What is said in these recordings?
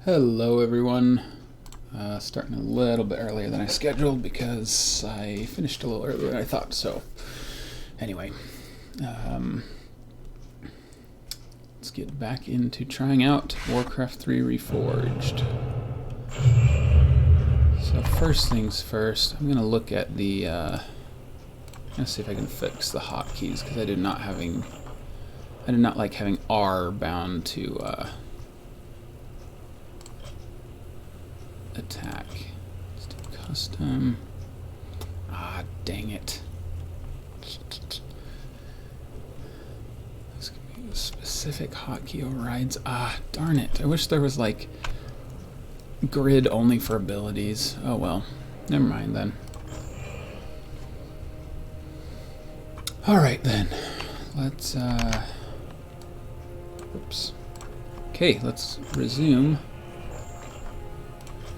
Hello everyone. Starting a little bit earlier than I scheduled because I finished a little earlier than I thought. So anyway, let's get back into trying out Warcraft III Reforged. So first things first, I'm gonna look at the I'm gonna see if I can fix the hotkeys because I did not like having R bound to attack. Let's do custom. Ah, dang it. This could be a specific hotkey overrides. Ah, darn it. I wish there was like grid only for abilities. Oh well. Never mind then. Alright then. Let's oops. Okay, let's resume.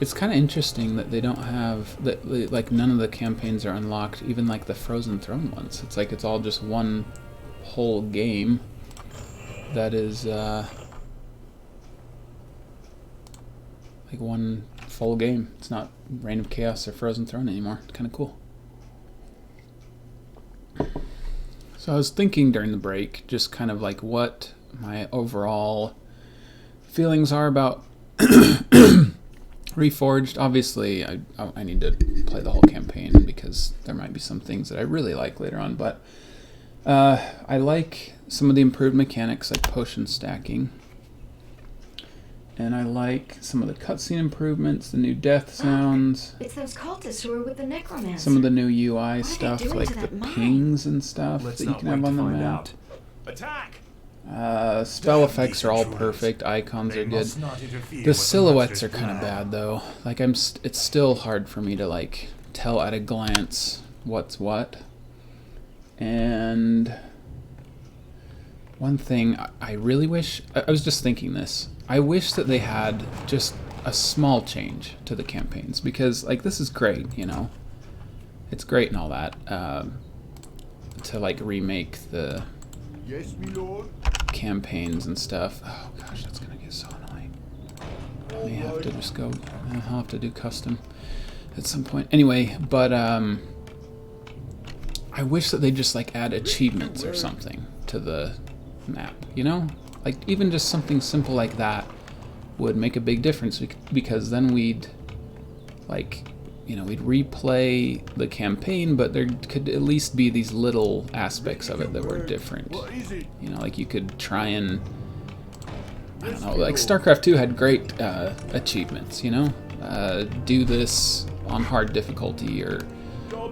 It's kind of interesting that they don't have that, like none of the campaigns are unlocked, even like the Frozen Throne ones. It's like it's all just one whole game that is like one full game. It's not Reign of Chaos or Frozen Throne anymore. It's kind of cool. So I was thinking during the break, just kind of like what my overall feelings are about Reforged. Obviously, I need to play the whole campaign because there might be some things that I really like later on, but I like some of the improved mechanics like potion stacking, and I like some of the cutscene improvements, the new death sounds. It's those cultists who are with the necromancer. Some of the new UI stuff, like the pings and stuff that you can have on the map. Attack! Spell effects are all perfect. Icons are good. The silhouettes are kind of bad though. Like it's still hard for me to like tell at a glance what's what. And one thing I really wish, I was just thinking this. I wish that they had just a small change to the campaigns, because like this is great, you know. It's great and all that. To like remake the Yes, my lord. campaigns and stuff. Oh gosh, that's gonna get so annoying. I may have to just go. I'll have to do custom at some point. Anyway, but I wish that they just like add achievements or something to the map. You know, like even just something simple like that would make a big difference, because then we'd like, you know, we'd replay the campaign, but there could at least be these little aspects of it that were different. You know, like you could try and, I don't know, like StarCraft II had great achievements, you know? Do this on hard difficulty, or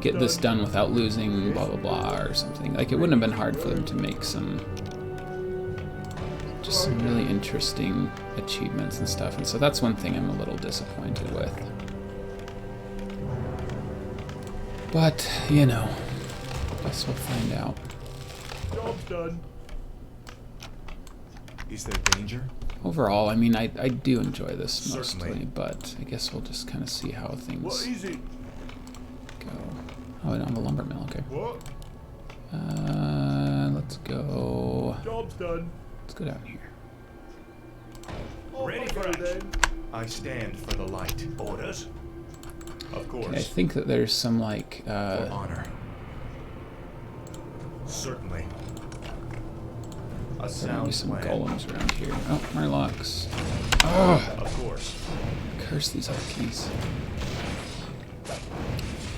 get this done without losing blah blah blah or something. Like it wouldn't have been hard for them to make some really interesting achievements and stuff. And so that's one thing I'm a little disappointed with. But, you know, guess we'll find out. Job's done. Is there danger? Overall, I mean, I do enjoy this mostly, Certainly. but I guess we'll just kind of see how things What is it? go. Oh, I don't have a lumber mill, okay. What? Let's go. Job's done. Let's go down here. Ready for action. I stand for the light. Orders? Of course. Okay, I think that there's some like For honor. Certainly. A there might be sound some plan. golems around here. Oh, Murlocs. Oh, Of course. curse these hotkeys.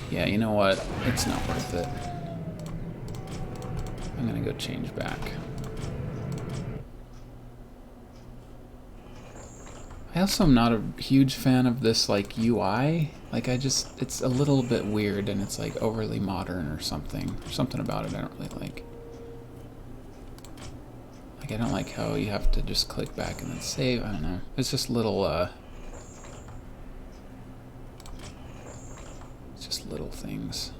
Yeah, you know what? It's not worth it. I'm gonna go change back. I also am not a huge fan of this like UI. Like it's a little bit weird, and it's like overly modern or something. There's something about it I don't really like. Like I don't like how you have to just click back and then save. I don't know. It's just little it's just little things.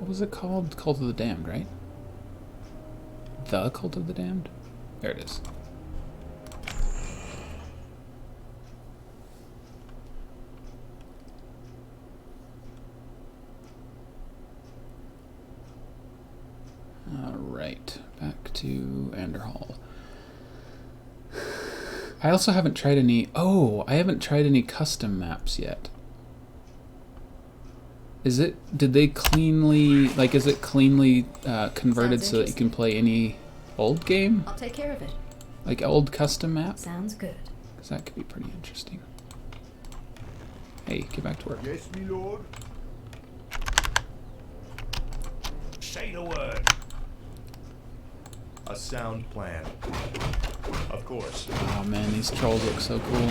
What was it called? Cult of the Damned, right? The Cult of the Damned? There it is. Alright, back to Anderhall. I also haven't tried any... Oh, I haven't tried any custom maps yet. Is it... Did they cleanly... Like, is it cleanly converted so that you can play any old game? I'll take care of it. Like old custom map? Sounds good. Because that could be pretty interesting. Hey, get back to work. Yes, me lord. Say the word. A sound plan. Of course. Oh man, these trolls look so cool.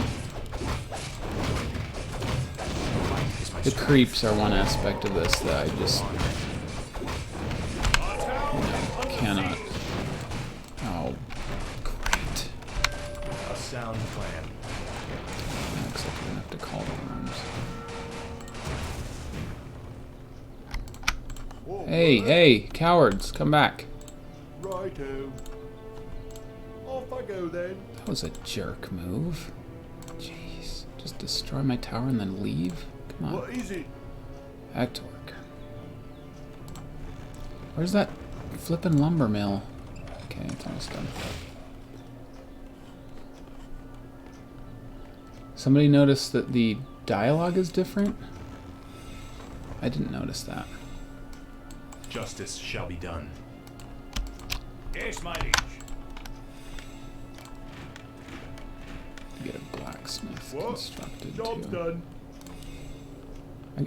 The creeps are one aspect of this that I just cannot. Oh, great. A sound plan. Looks like we're gonna have to call the rooms. Hey, cowards, come back. Righto. Off I go then. That was a jerk move. Jeez. Just destroy my tower and then leave? Come on. What is it? Back to work. Where's that flippin' lumber mill? Okay, it's almost done. Somebody noticed that the dialogue is different? I didn't notice that. Justice shall be done. Yes, my liege. Get a blacksmith What? constructed Job's too. done.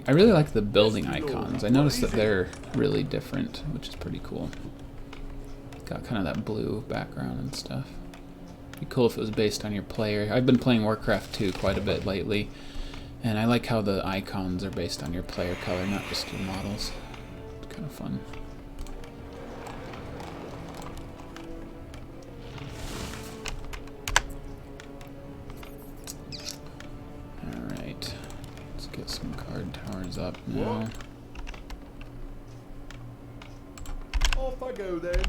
I really like the building icons. I noticed that they're really different, which is pretty cool. Got kind of that blue background and stuff. Be cool if it was based on your player. I've been playing Warcraft 2 quite a bit lately, and I like how the icons are based on your player color, not just your models. It's kind of fun. Alright, let's get some card towers up now. Off I go then.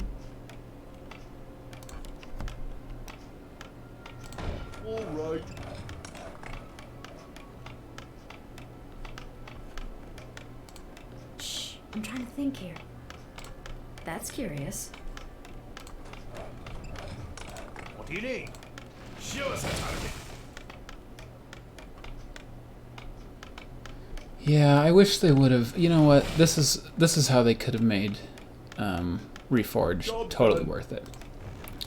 All right. Shh, I'm trying to think here. That's curious. What do you need? Show us a target. Yeah, I wish they would have. You know what? This is how they could have made Reforged totally worth it.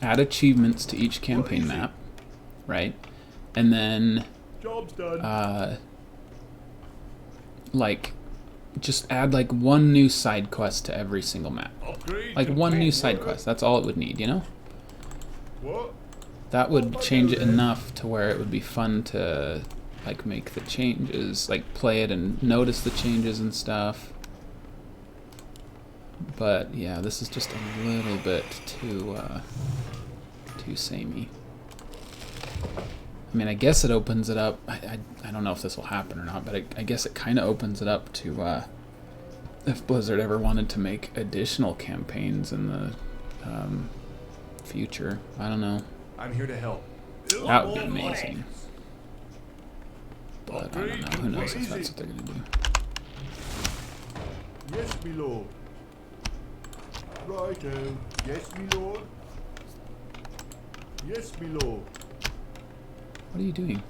Add achievements to each campaign map, right? And then Job's done. like just add like one new side quest to every single map. Upgrade Like to one new big side work. quest. That's all it would need, you know? What? That would change it enough to where it would be fun to like make the changes, like play it and notice the changes and stuff. But yeah, this is just a little bit too samey. I mean, I guess it opens it up. I don't know if this will happen or not, but I guess it kind of opens it up to if Blizzard ever wanted to make additional campaigns in the future. I don't know. I'm here to help. That would be amazing. But I don't know. Who knows if that's what they're gonna do. Yes, me lord. Righto. Yes, me lord. Yes, me lord. What are you doing?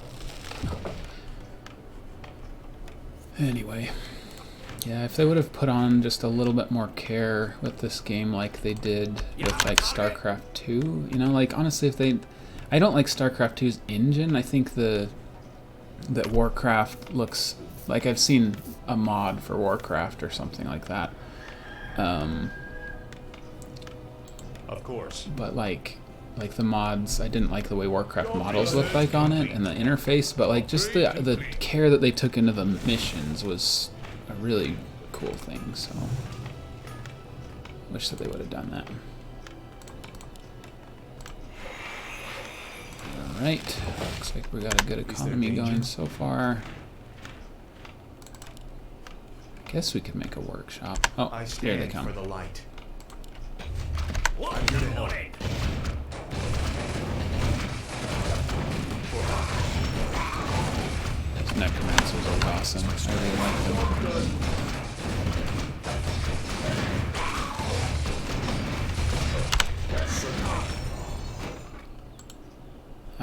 Anyway, yeah, if they would have put on just a little bit more care with this game like they did with like StarCraft 2, you know, like honestly if they... I don't like StarCraft 2's engine. I think that Warcraft looks like I've seen a mod for Warcraft or something like that. Of course. But like the mods, I didn't like the way Warcraft models looked like on it and the interface, but like just the care that they took into the missions was a really cool thing, so wish that they would have done that. Alright, looks like we got a good economy going so far. I guess we could make a workshop. Oh, I here they stand come. for the light. I'm here to help. These necromancers are awesome. I really like them.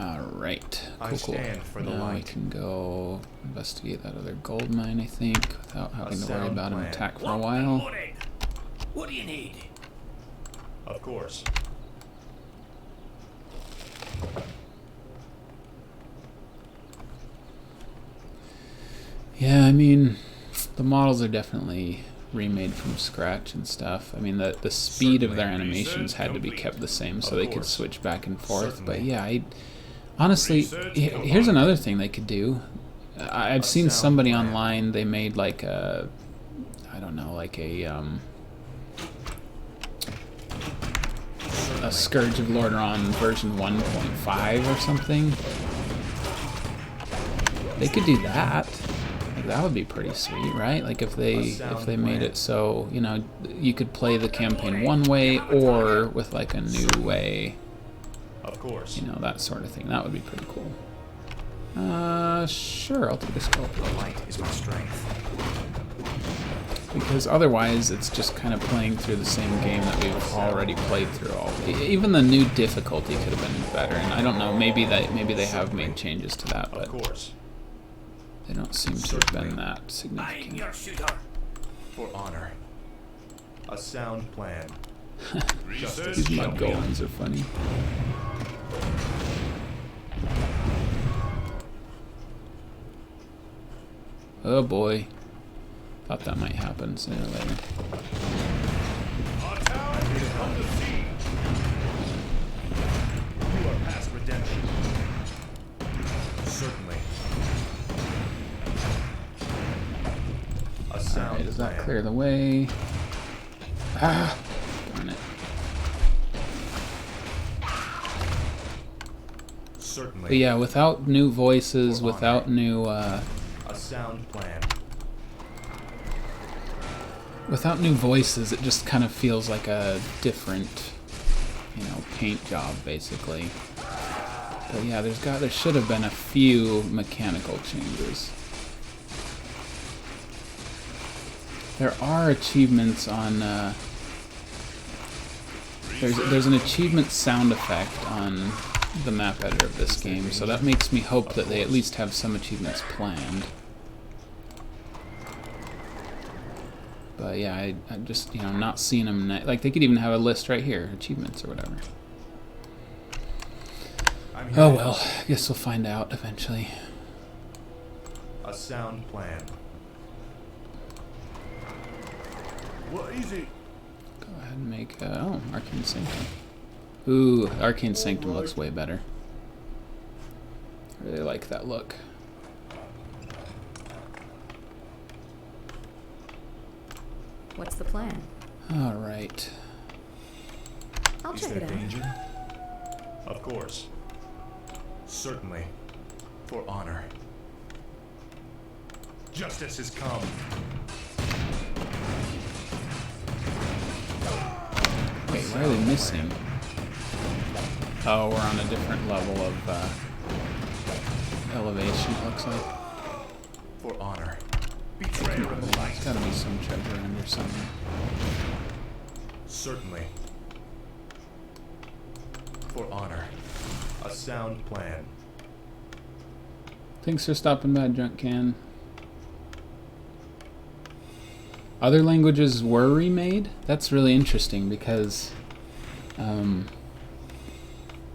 Alright, I cool. stand for the Now we light. can go investigate that other gold mine, I think, without having to worry sound about an plan. attack for a while. What do you need? Of course. Yeah, I mean, the models are definitely remade from scratch and stuff. I mean, the speed of their Certainly. animations had to be kept the same so they could course. switch back and forth. But Certainly. yeah, honestly, here's another thing they could do. I've seen sound somebody plan. online, they made like a, I don't know, like a Scourge of Lordaeron version 1.5 or something. They could do that. Like, that would be pretty sweet, right? Like if they made it so, you know, you could play the campaign one way or with like a new way, Of course. you know, that sort of thing. That would be pretty cool. Sure, I'll take a scope. The light is my strength. Because otherwise it's just kind of playing through the same game that we've already played through even the new difficulty could have been better, and I don't know, maybe they have made changes to that, but Of course. they don't seem to have been that I'm significant. your shooter. For honor. A sound plan. These mud golems are funny. Oh boy. Thought that might happen sooner or later. Our town is under siege. You are past redemption. Certainly. A sound Alright, does that plan. clear the way? Ah! Darn it. Certainly. But yeah, without new voices, For honor. without new, A sound plan. without new voices, it just kind of feels like a different, you know, paint job, basically. But yeah, there should have been a few mechanical changes. There are achievements on, there's an achievement sound effect on the map editor of this game, so that makes me hope that they at least have some achievements planned. But yeah, I'm just, you know, not seeing them. Like, they could even have a list right here, achievements or whatever. I'm Oh here. well, I guess we'll find out eventually. A sound plan. What is it? Go ahead and make, oh, Arcane Sanctum. Ooh, Arcane Sanctum looks way better. I really like that look. What's the plan? Alright. I'll Is check there it out. danger? Of course. Certainly. For honor. Justice has come. Wait, why are they missing? Oh, we're on a different level of elevation, it looks like. For honor. Betrayer of the light. There's gotta be some treasure under somewhere. Certainly. For honor. A sound plan. Thanks for stopping by, Drunk Can. Other languages were remade? That's really interesting because,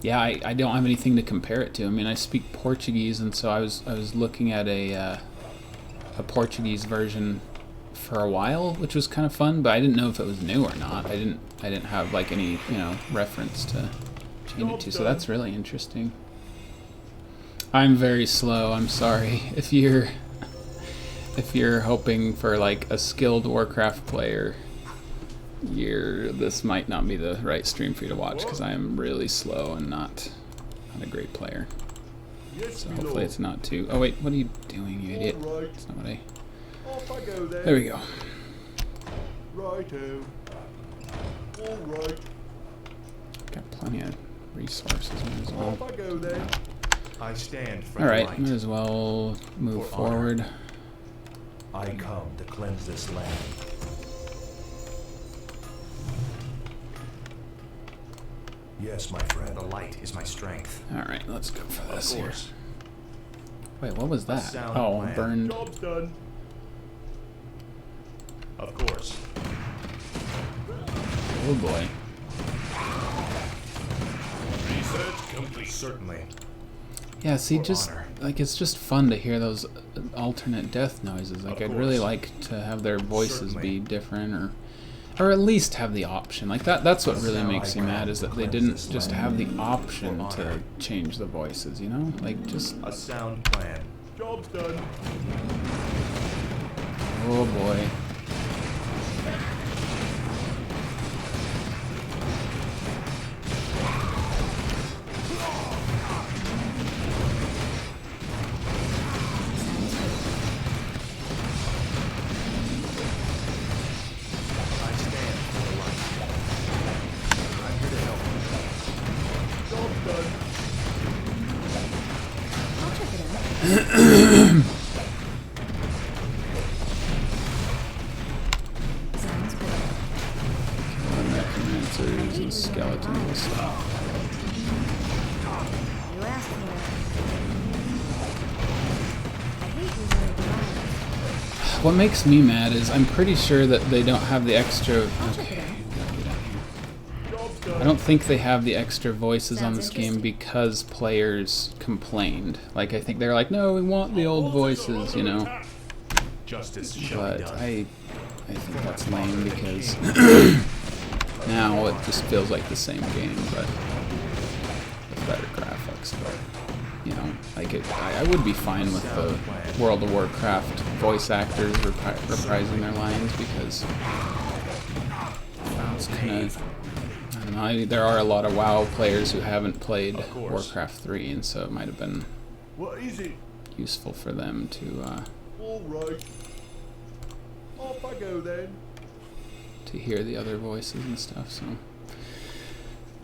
yeah, I don't have anything to compare it to. I mean, I speak Portuguese, and so I was looking at a Portuguese version for a while, which was kind of fun, but I didn't know if it was new or not. I didn't have like any, you know, reference to change it to, so that's really interesting. I'm very slow. I'm sorry if you're hoping for like a skilled Warcraft player. This might not be the right stream for you to watch because I am really slow and not a great player. So hopefully it's not too. Oh wait, what are you doing, you idiot? That's not what I. Off I go then. There we go. Righto. All right. Got plenty of resources. Might as well. Off I go then. I stand for All the right, light. might as well move For honor. forward. I come to cleanse this land. Yes, my friend. The light is my strength. Alright, let's go for Of this here. course. Wait, what was that? sound Oh, plan. burned. Job's done. Of course. Oh boy. Research complete. Certainly. Yeah, see, For just honor. like it's just fun to hear those alternate death noises. Like, Of I'd really course. like to have their voices Certainly. be different, or at least have the option. Like that's what really makes me mad, is that they didn't just have the option to change the voices. You know, like just A sound plan. Job's done. oh boy. I stand for the light. I'm here to help. Job's done. I'll check it out. Sounds good. Necromancers and skeletons and stuff. You asked for it. I hate using the violence. What makes me mad is I'm pretty sure that they don't have the extra. I'll check it Okay. out. Job's done. I don't think they have the extra voices on Sounds this game interesting. because players complained. Like, I think they're like, no, we want the old voices, you know. Justice shall be But done. I think that's lame because now it just feels like the same game, but with better graphics. But you know, like I would be fine with the World of Warcraft voice actors reprising their lines because it's kind of. I don't know. There are a lot of WoW players who haven't played Of course. Warcraft 3, and so it might have been What is it? useful for them to All right. Off I go then. hear the other voices and stuff. So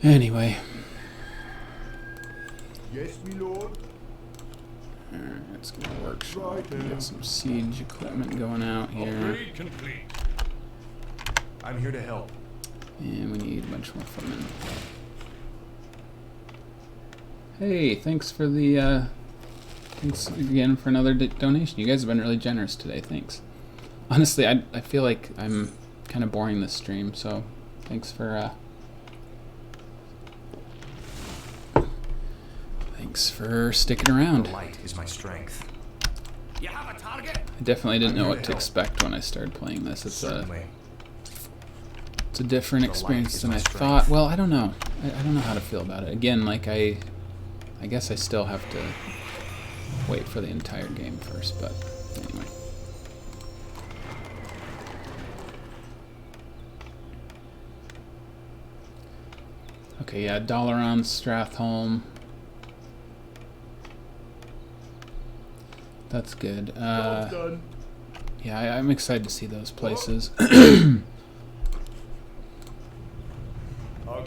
anyway, Yes, me lord. alright, let's go to workshop. Right, We got some siege equipment going out here, Upgrade complete. I'm here to help. and we need a bunch more footmen. Hey, thanks for the thanks again for another donation. You guys have been really generous today. Thanks. Honestly, I feel like I'm kind of boring this stream, so thanks for sticking The around. light is my strength. You have a target? I definitely didn't know I'm here what to to help. expect when I started playing this. It's a Certainly. different The light experience is than my I strength. thought. Well, I don't know. I don't know how to feel about it. Again, like I guess I still have to wait for the entire game first, but anyway. Okay, yeah, Dalaran, Stratholme. That's good. Job's done. Yeah, I'm excited to see those places. Our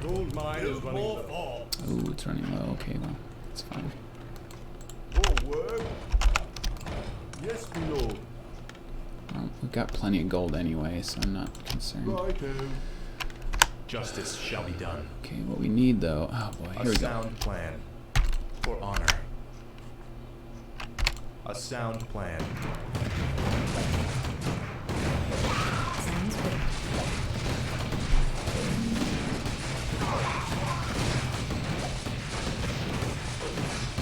gold mine is running low. Ooh, it's running low. Okay, well, it's fine. More work. Yes, me lord. Well, we've got plenty of gold anyway, so I'm not concerned. Righto. Justice shall be done. Okay, what we need though. Oh boy, A here we go. sound plan. For honor. A sound plan. Sounds good.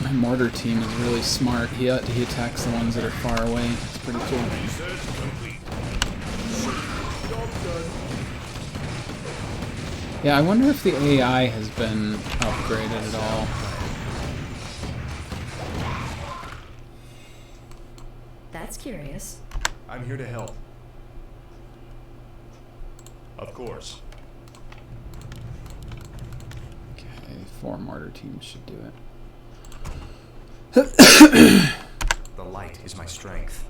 My mortar team is really smart. He attacks the ones that are far away. It's pretty cool. Research complete. Job's done. Yeah, I wonder if the AI has been upgraded at all. That's curious. I'm here to help. Of course. Okay, 4 mortar teams should do it. The light is my strength.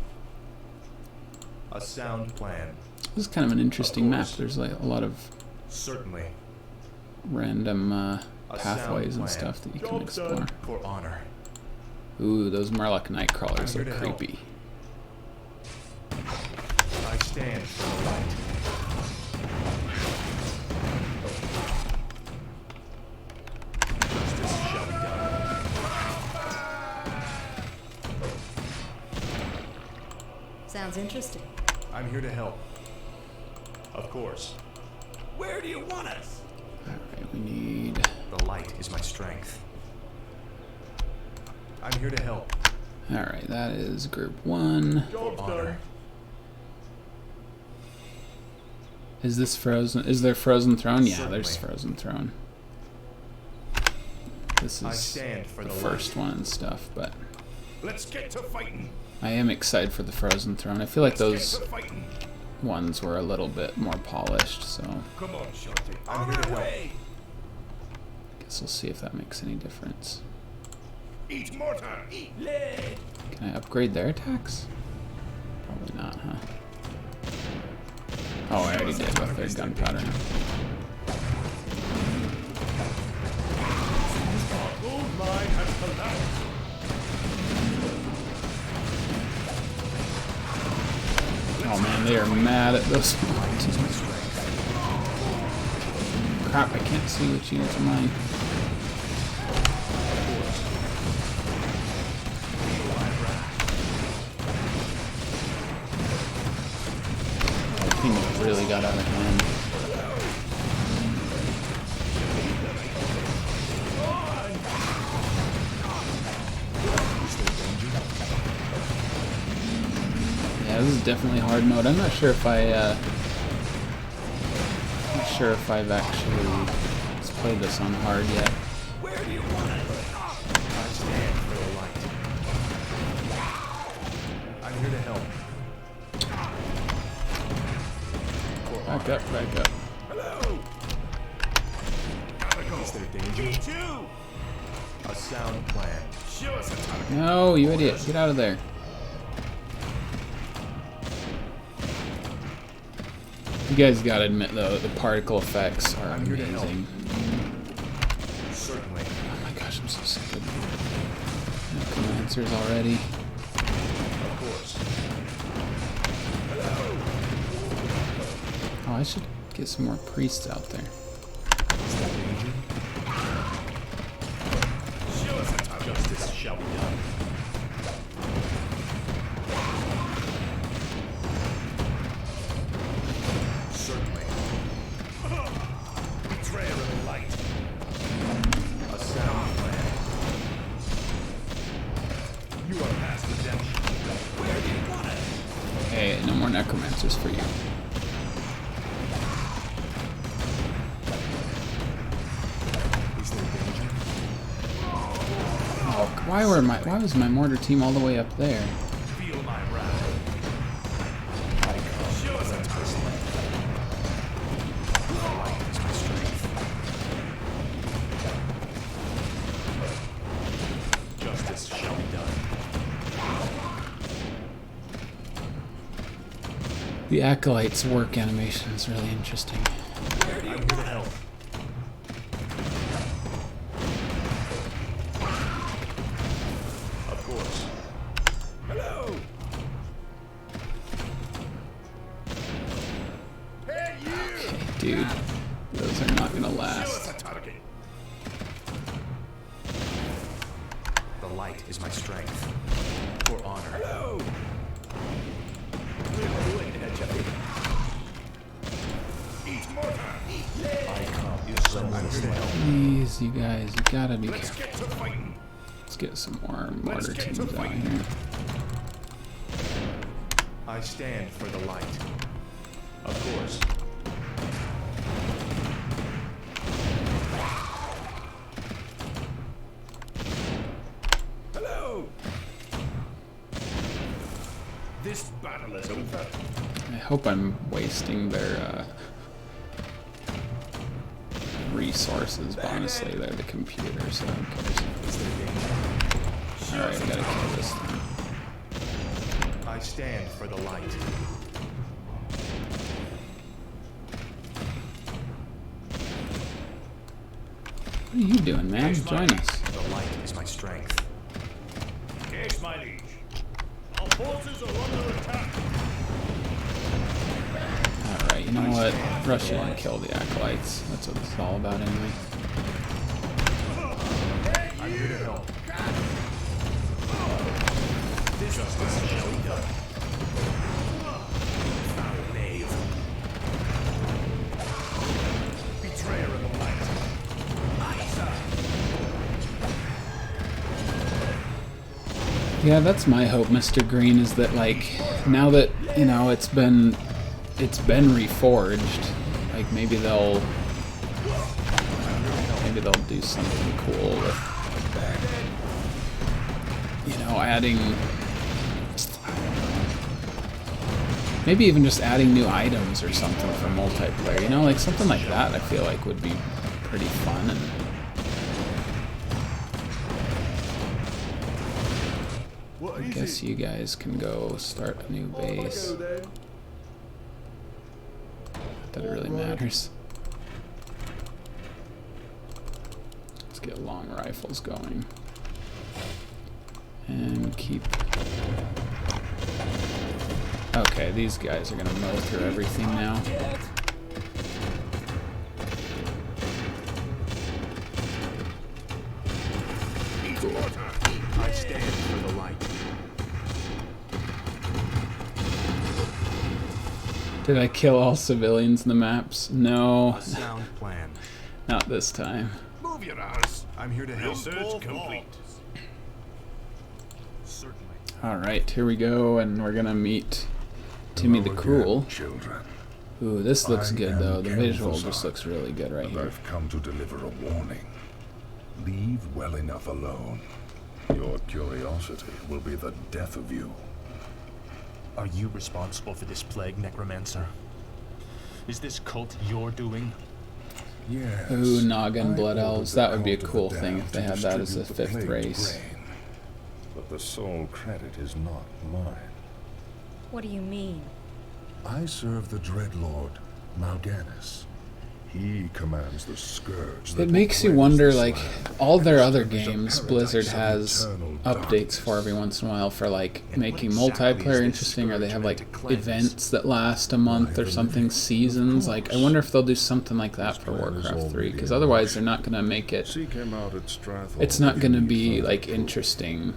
A sound plan. This is kind of an interesting map. course. There's like a lot of Certainly. random A pathways sound and plan. stuff that you can Job explore. done. For honor. Ooh, those Murloc Nightcrawlers I'm are here to help. creepy. I stand for the light. Sounds interesting. I'm here to help. Of course. Where do you want us? Alright, we need... The light is my strength. I'm here to help. Alright, that is group 1. Job's honor. done. Is this frozen? Is there frozen throne? Yeah, Certainly. there's frozen throne. This I is stand for the the first one and stuff, but Let's get to fighting. I am excited for the frozen throne. I feel like Let's those get to fighting. ones were a little bit more polished, so Come on, Shorty. I'm here to help. guess we'll see if that makes any difference. Eat mortar. Eat lead. Can I upgrade their attacks? Probably not, huh? Oh, I already did with their gunpowder. Gold mine has collapsed. Oh man, they are mad at those. Crap, I can't see which units are mine. Oh, things really got out of hand. Yeah, this is definitely hard mode. I'm not sure if I've actually played this on hard yet. Where do you want us? I stand for the light. I'm here to help. Back up, back up. Hello. Gotta go. Is there danger? Me too. A sound plan. Show us a target. No, you idiot. Get out of there. You guys gotta admit though, the particle effects are I'm here to help. amazing. Certainly. Oh my gosh, I'm so sick of commencers already. Of course. Oh, I should get some more priests out there. Is there danger? Show us a target. Justice shall be done. Certainly. Betrayal of the light. A sound plan. You are past redemption. Where do you want us? Hey, no more necromancers for you. Is there danger? Oh, why was my mortar team all the way up there? Feel my wrath. I come. Show us a target. The light is my strength. Justice shall be done. The Acolyte's work animation is really interesting. I'm here to help. Of course. Hello. Hey, you. Dude, those are not gonna Show us last. a target. The light is my strength. For honor. Hello. Eat mortar. Eat lead. I come. I'm here to help. Please, you guys, you gotta be Let's careful. get to fighting. Let's get some more Let's mortar get teams to out fighting. here. I stand for the light. Of course. Hello. This battle is over. I hope I'm wasting their resources, but honestly, they're the computer, so who cares? Is there danger? Alright, I gotta kill this thing. I stand for the light. What are you doing, man? Join us. The light is my strength. Yes, my liege. Our forces are under attack. Alright, you know what? Rush in and kill the Acolytes. That's what it's all about anyway. I'm here to help. Justice shall be done. Yeah, that's my hope, Mr. Green, is that like now that, you know, it's been reforged, like maybe they'll do something cool with, you know, adding, maybe even just adding new items or something for multiplayer, you know, like something like that I feel like would be pretty fun. And I guess you guys can go start a new base. Not that it really matters. Let's get long rifles going. And keep... Okay, these guys are gonna mow through everything now. I stand for the light. Did I kill all civilians in the maps? No, A sound plan. not this time. Move your ass. I'm here to help. Research complete. Certainly. Alright, here we go, and we're gonna meet Timmy the Cruel. Children, Ooh, this looks I good am though. The visual Kel'Thuzad, just looks really good right and here. I've come to deliver a warning. Leave well enough alone. Your curiosity will be the death of you. Are you responsible for this plague, Necromancer? Is this cult your doing? Yes. Ooh, Naga and I Blood ordered Elves. the That would be a cult of cool the thing if damned they to had that as a distribute the fifth plagued race. grain. But the sole credit is not mine. What do you mean? I serve the Dreadlord, Mal'Ganis. He commands the Scourge. It makes you wonder, like, all their other games, Blizzard has updates for every once in a while for, like, making multiplayer interesting, or they have, like, events that last a month or something, seasons. Like, I wonder if they'll do something like that for Warcraft 3, because otherwise they're not going to make it... Seek him out at Stratholme It's not if going to you need be, further like, proof. interesting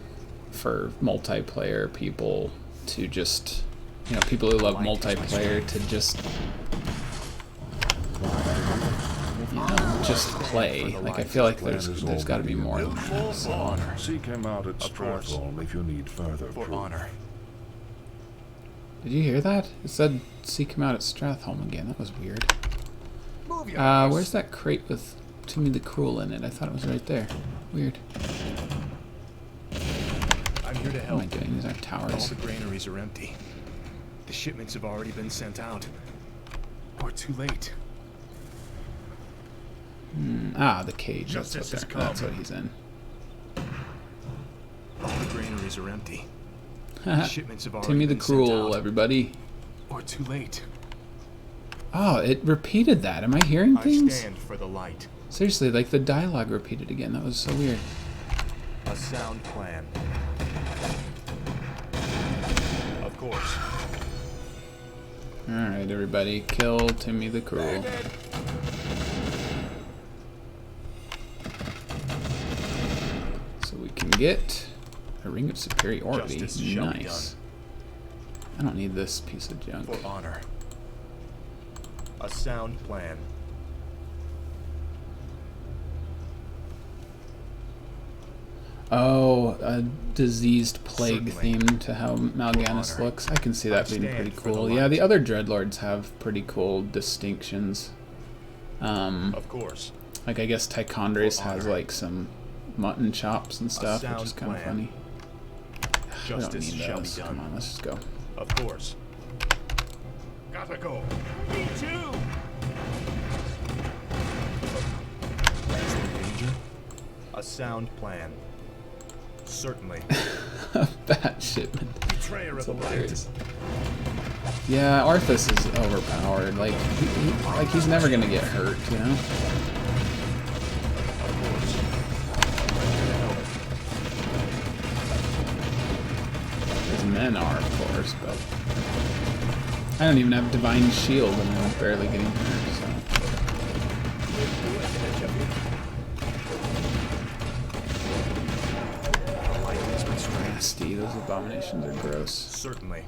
for multiplayer people to just... You know, people who love multiplayer to just... You know, just play. Like, I feel like there's got to be more than that. So. Honor. Seek him out at Of course. Stratholme if you need further For proof. honor. Did you hear that? It said seek him out at Stratholme again. That was weird. Move your ass. Where's that crate with Timmy the Cruel in it? I thought it was right there. Weird. I'm here to What am help. I doing? These are All towers. the granaries are empty. The shipments have already been sent out. Or too late. The cage. Justice has That's come. what he's in. All the granaries are empty. The shipments have already Timmy the been sent Cruel, out. everybody. Or too late. Oh, it repeated that. Am I hearing I things? stand for the light. Seriously, like the dialogue repeated again. That was so weird. A sound plan. Of course. Alright, everybody. Kill Timmy the Cruel. So we can get a Ring of Superiority. Justice shall be Nice. I don't need this piece of junk. For honor. A sound plan. Oh, a diseased plague Certainly. theme to how Mal'Ganis honor. looks. I can see that being stand pretty for the cool. Yeah, light. the other Dreadlords have pretty cool distinctions. Of course. Like I guess Tichondres For has honor. like some mutton chops and stuff, which sound is kind of plan. funny. We don't Justice need shall be those. done. Come on, let's just go. Of course. Gotta go. Me too! Is there danger? A sound plan. Certainly. Bad shipment. Betrayer of the light. Hilarious. Yeah, Arthas is overpowered. Like, like he's never gonna get hurt, you know? Of course. His men are, of course, but I don't even have Divine Shield and I'm barely getting hurt, so. Nasty, those abominations are gross. Certainly.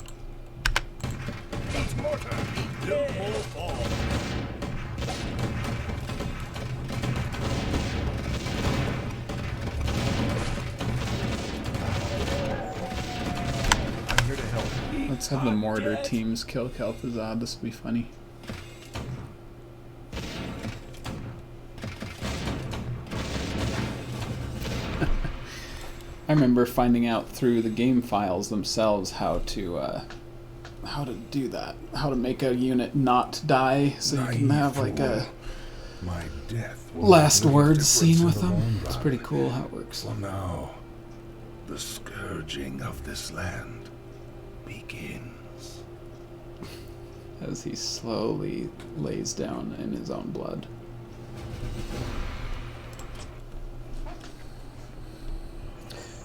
Eat mortar. You will fall. Let's have the mortar teams kill Kel'Thuzad. This would be funny. I remember finding out through the game files themselves how to do that. How to make a unit not die, so you can have like a My death will last make a words difference scene in with the them. long It's run. pretty cool how it works. For now, the scourging of this land begins. As he slowly lays down in his own blood.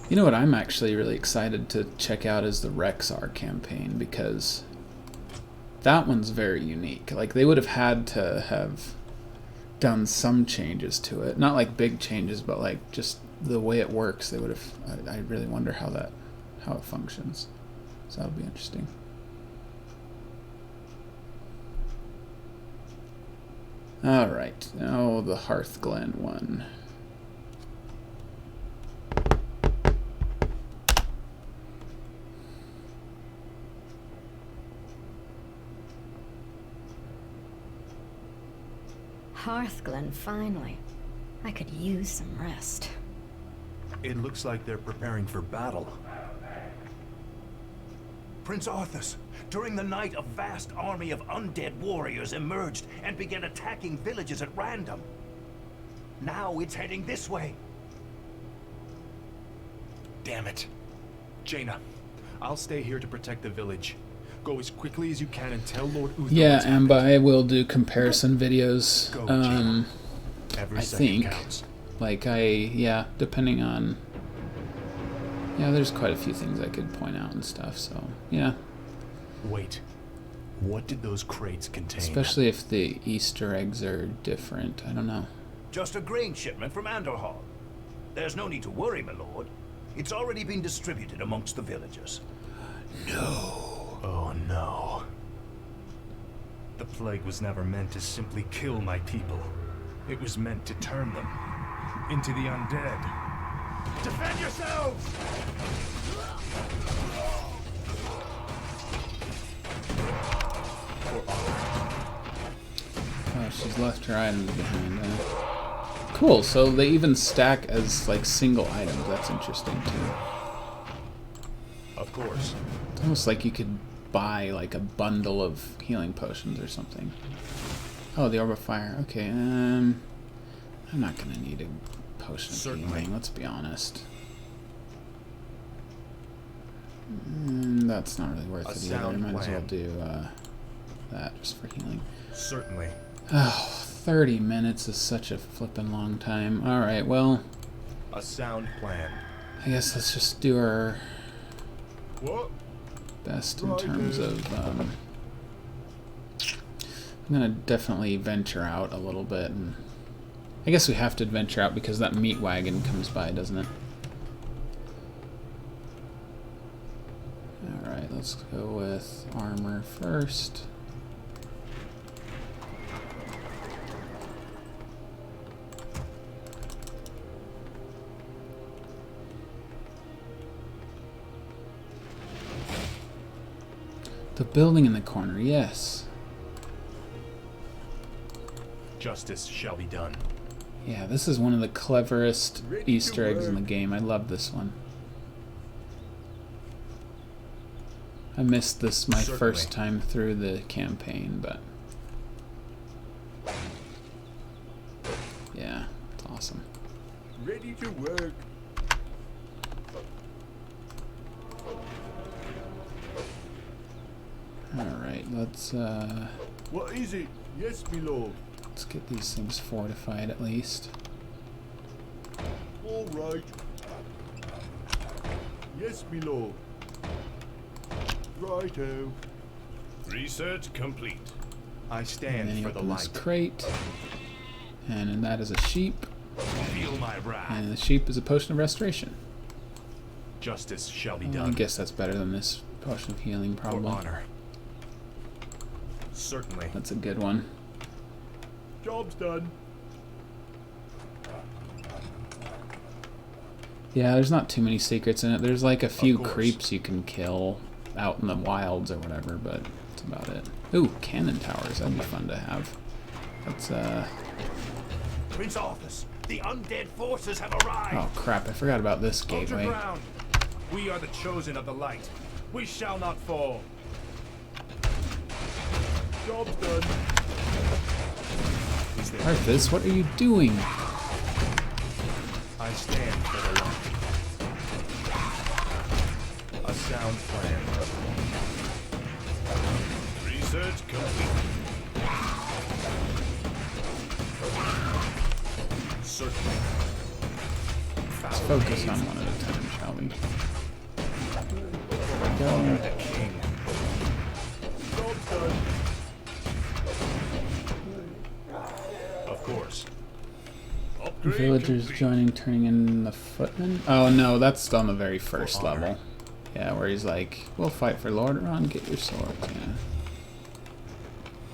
You know what I'm actually really excited to check out is the Rexar campaign, because that one's very unique. Like, they would have had to have done some changes to it. Not like big changes, but like just the way it works. They would have. I really wonder how it functions. So that'll be interesting. All right, now the Hearthglen one. Hearthglen, finally. I could use some rest. It looks like they're preparing for battle. Prince Arthas, during the night, a vast army of undead warriors emerged and began attacking villages at random. Now it's heading this way. Damn it. Jaina, I'll stay here to protect the village. Go as quickly as you can and tell Lord Uther Yeah, what's and happened. I will do comparison videos. Go, Jaina. Every I second think. counts. Like depending on. Yeah, there's quite a few things I could point out and stuff. So yeah, Wait. What did those crates contain? especially if the Easter eggs are different. I don't know. Just a grain shipment from Anderhall. There's no need to worry, my lord. It's already been distributed amongst the villagers. Oh no. The plague was never meant to simply kill my people. It was meant to turn them into the undead. Defend yourselves! Oh, she's left her items behind. Cool. So they even stack as like single items. That's interesting too. Of course. It's almost like you could buy like a bundle of healing potions or something. Oh, the Orb of Fire. Okay, I'm not gonna need a potion of Certainly. healing, let's be honest. That's not really worth A it either. I sound might as well plan. do that just for healing. Certainly. Oh, 30 minutes is such a flippin' long time. Alright, well, A sound plan. I guess let's just do our What? best in terms of I'm gonna definitely venture out a little bit, and I guess we have to venture out because that meat wagon comes by, doesn't it? Alright, let's go with armor first. The building in the corner, yes. Justice shall be done. Yeah, this is one of the cleverest Ready to Easter eggs in the work. game. I love this one. I missed this my Certainly. first time through the campaign, but yeah, it's awesome. Ready to work. Alright, let's What is it? Yes, my lord. get these things fortified at least. All right. Yes, my lord. Righto. Research complete. I And stand then you for the open this light. crate. And that is a sheep. Feel my wrath. And the sheep is a potion of restoration. Justice shall be I done. guess that's better than this potion of healing, For probably. honor. Certainly. That's a good one. Job's done. Yeah, there's not too many secrets in it. There's like a few course. creeps you can kill. out in the wilds or whatever, but that's about it. Ooh, cannon towers. That'd be fun to have. That's, Prince Arthas, the undead forces have arrived. oh crap, I forgot about this Hold your gateway. ground. We are the chosen of the light. We shall not fall. Job's done. Is there Arthas, what are you doing? I stand for the light. A sound plan. Research complete. Certainly. Let's focus on one at a time, shall we? There we go. King. Job's done. Of course. Upgrade Villagers complete. joining, turning in the footmen. Oh no, that's on the very first level. Yeah, where he's like, we'll fight for Lordaeron, get your sword. Yeah.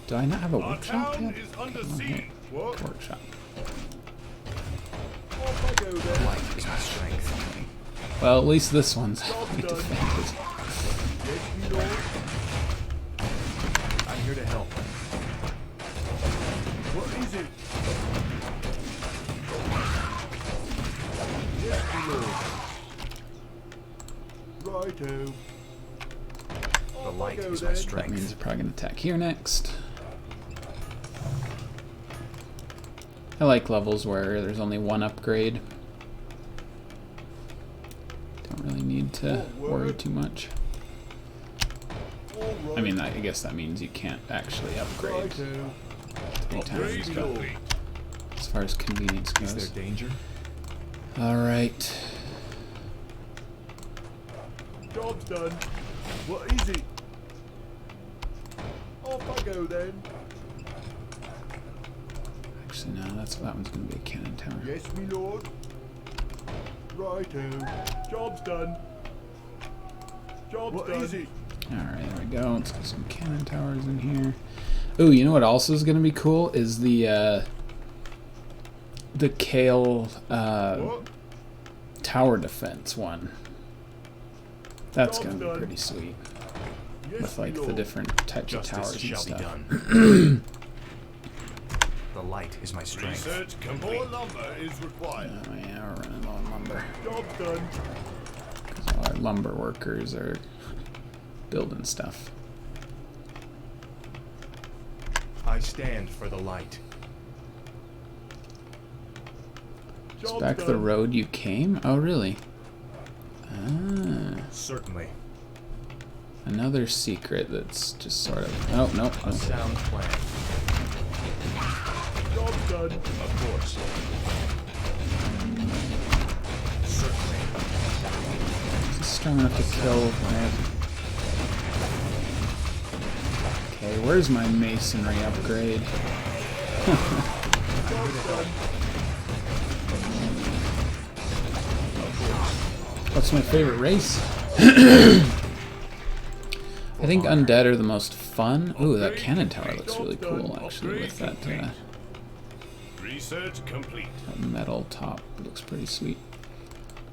Do I not have a Our workshop town yet? is under Come on siege. here. What? Workshop. Off I go then. Light is my strength. Well, at least this one's Job's we done. defended. Yes, me lord. I'm here to help. What is it? Yes, me lord. Righto. The light go is my then. That strength. means we're probably gonna attack here next. I like levels where there's only one upgrade. Don't really need to worry too much. All right. I mean, I guess that means you can't actually upgrade Righto. 3 times, Upgrade but complete. as far as convenience Is goes. there danger? Alright. Job's done. What is it? Off I go then. Actually, no, that one's gonna be a cannon tower. Yes, me lord. Righto. Job's done. Job's What done. is it? Alright, there we go. Let's get some cannon towers in here. Ooh, you know what also is gonna be cool is the Kale What? tower defense one. That's Job's gonna be done. pretty sweet. Yes, With me like the lord. different types of Justice towers and shall be stuff. done. The light is my strength. Research complete. More lumber is required. Oh yeah, we're running low on lumber. Job's done. 'Cause all our lumber workers are building stuff. I stand for the light. It's Job's back done. the road you came? Oh really? Ah. Certainly. Another secret that's just sort of... Oh, no. A sound plan. Job's done. Of course. Certainly. Is this strong enough to kill... Okay, where's my masonry upgrade? What's my favorite race? I think undead are the most fun. Ooh, that cannon tower looks really cool, actually, with that, Research complete. that metal top. It looks pretty sweet.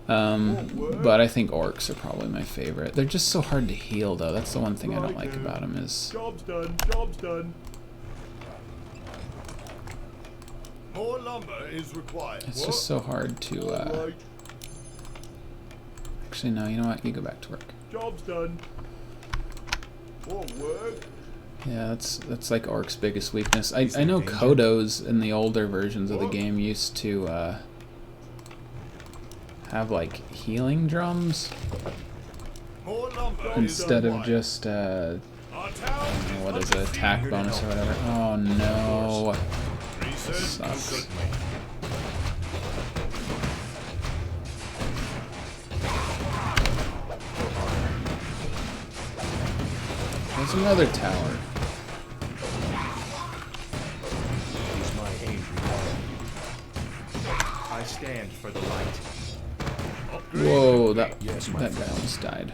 But I think orcs are probably my favorite. They're just so hard to heal, though. That's the one thing I don't like about them is... Job's done. Job's done. More lumber is required. It's just so hard to... Right. Actually, no, you know what? You go back to work. Job's done. Won't work. Yeah, that's like Orc's biggest weakness. I know Kodos in the older versions of the game used to have like healing drums More lumber instead is of required. just Our town what is under it, attack siege. bonus or whatever. Oh no. Research Sucks. complete. There's another tower. Is my aid required? I stand for the light. Whoa, that guy almost died.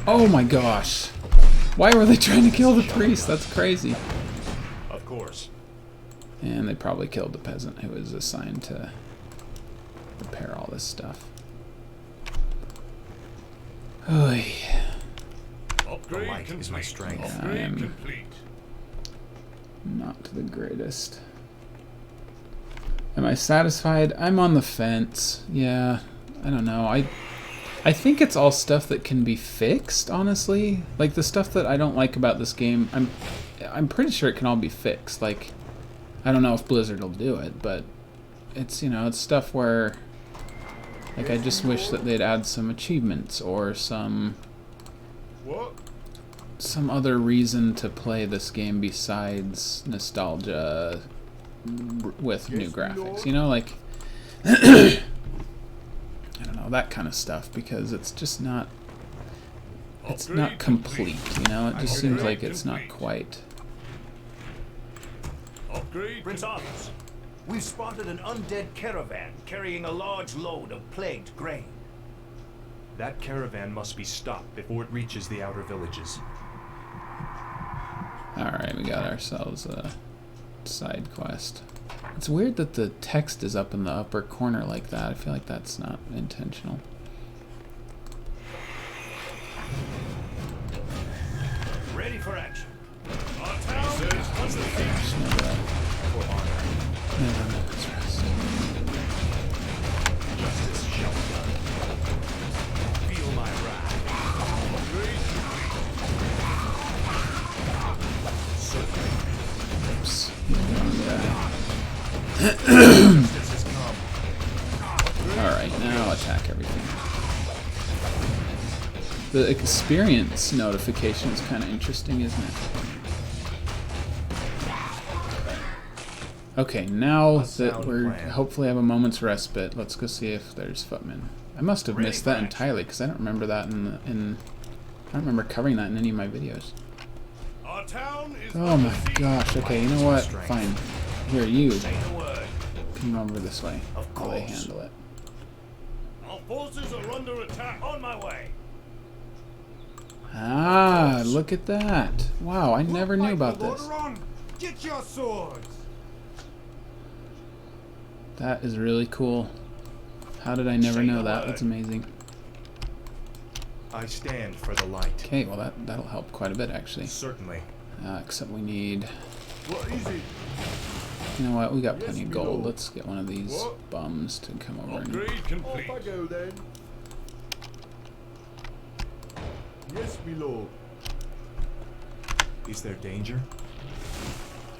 Oh my gosh. Why were they trying to kill the priest? That's crazy. Of course. And they probably killed the peasant who was assigned to repair all this stuff. Oy. The light is my strength. I am not the greatest. Am I satisfied? I'm on the fence. Yeah, I don't know. I think it's all stuff that can be fixed, honestly. Like the stuff that I don't like about this game, I'm pretty sure it can all be fixed. Like, I don't know if Blizzard will do it, but it's, you know, it's stuff where, like, I just wish that they'd add some achievements or some other reason to play this game besides nostalgia with new graphics. You know, like, I don't know, that kind of stuff, because it's just not, it's not complete, you know? It just seems like it's not quite. Prince Arthur, we've spotted an undead caravan carrying a large load of plagued grain. That caravan must be stopped before it reaches the outer villages. Alright, we got ourselves a side quest. It's weird that the text is up in the upper corner like that. I feel like that's not intentional. Ready for action. Never knows rest. Justice shall be done. Feel my wrath. Oops. Justice has come. Alright, now attack everything. The experience notification is kind of interesting, isn't it? Okay, now that we're hopefully have a moment's respite, let's go see if there's footmen. I must have missed that entirely because I don't remember that I don't remember covering that in any of my videos. Oh my gosh, okay, you know what? Fine. Here, you. Come over this way while they handle it. Our forces are under attack. On my way. Ah, look at that. Wow, I never knew about this. Get your swords. That is really cool. How did I never know that? That's amazing. I stand for the light. Okay, well that'll help quite a bit actually. Certainly. Except we need. What is it? You know what? We got plenty of gold. Let's get one of these bums to come over and. Off I go then. Yes, my lord. Is there danger?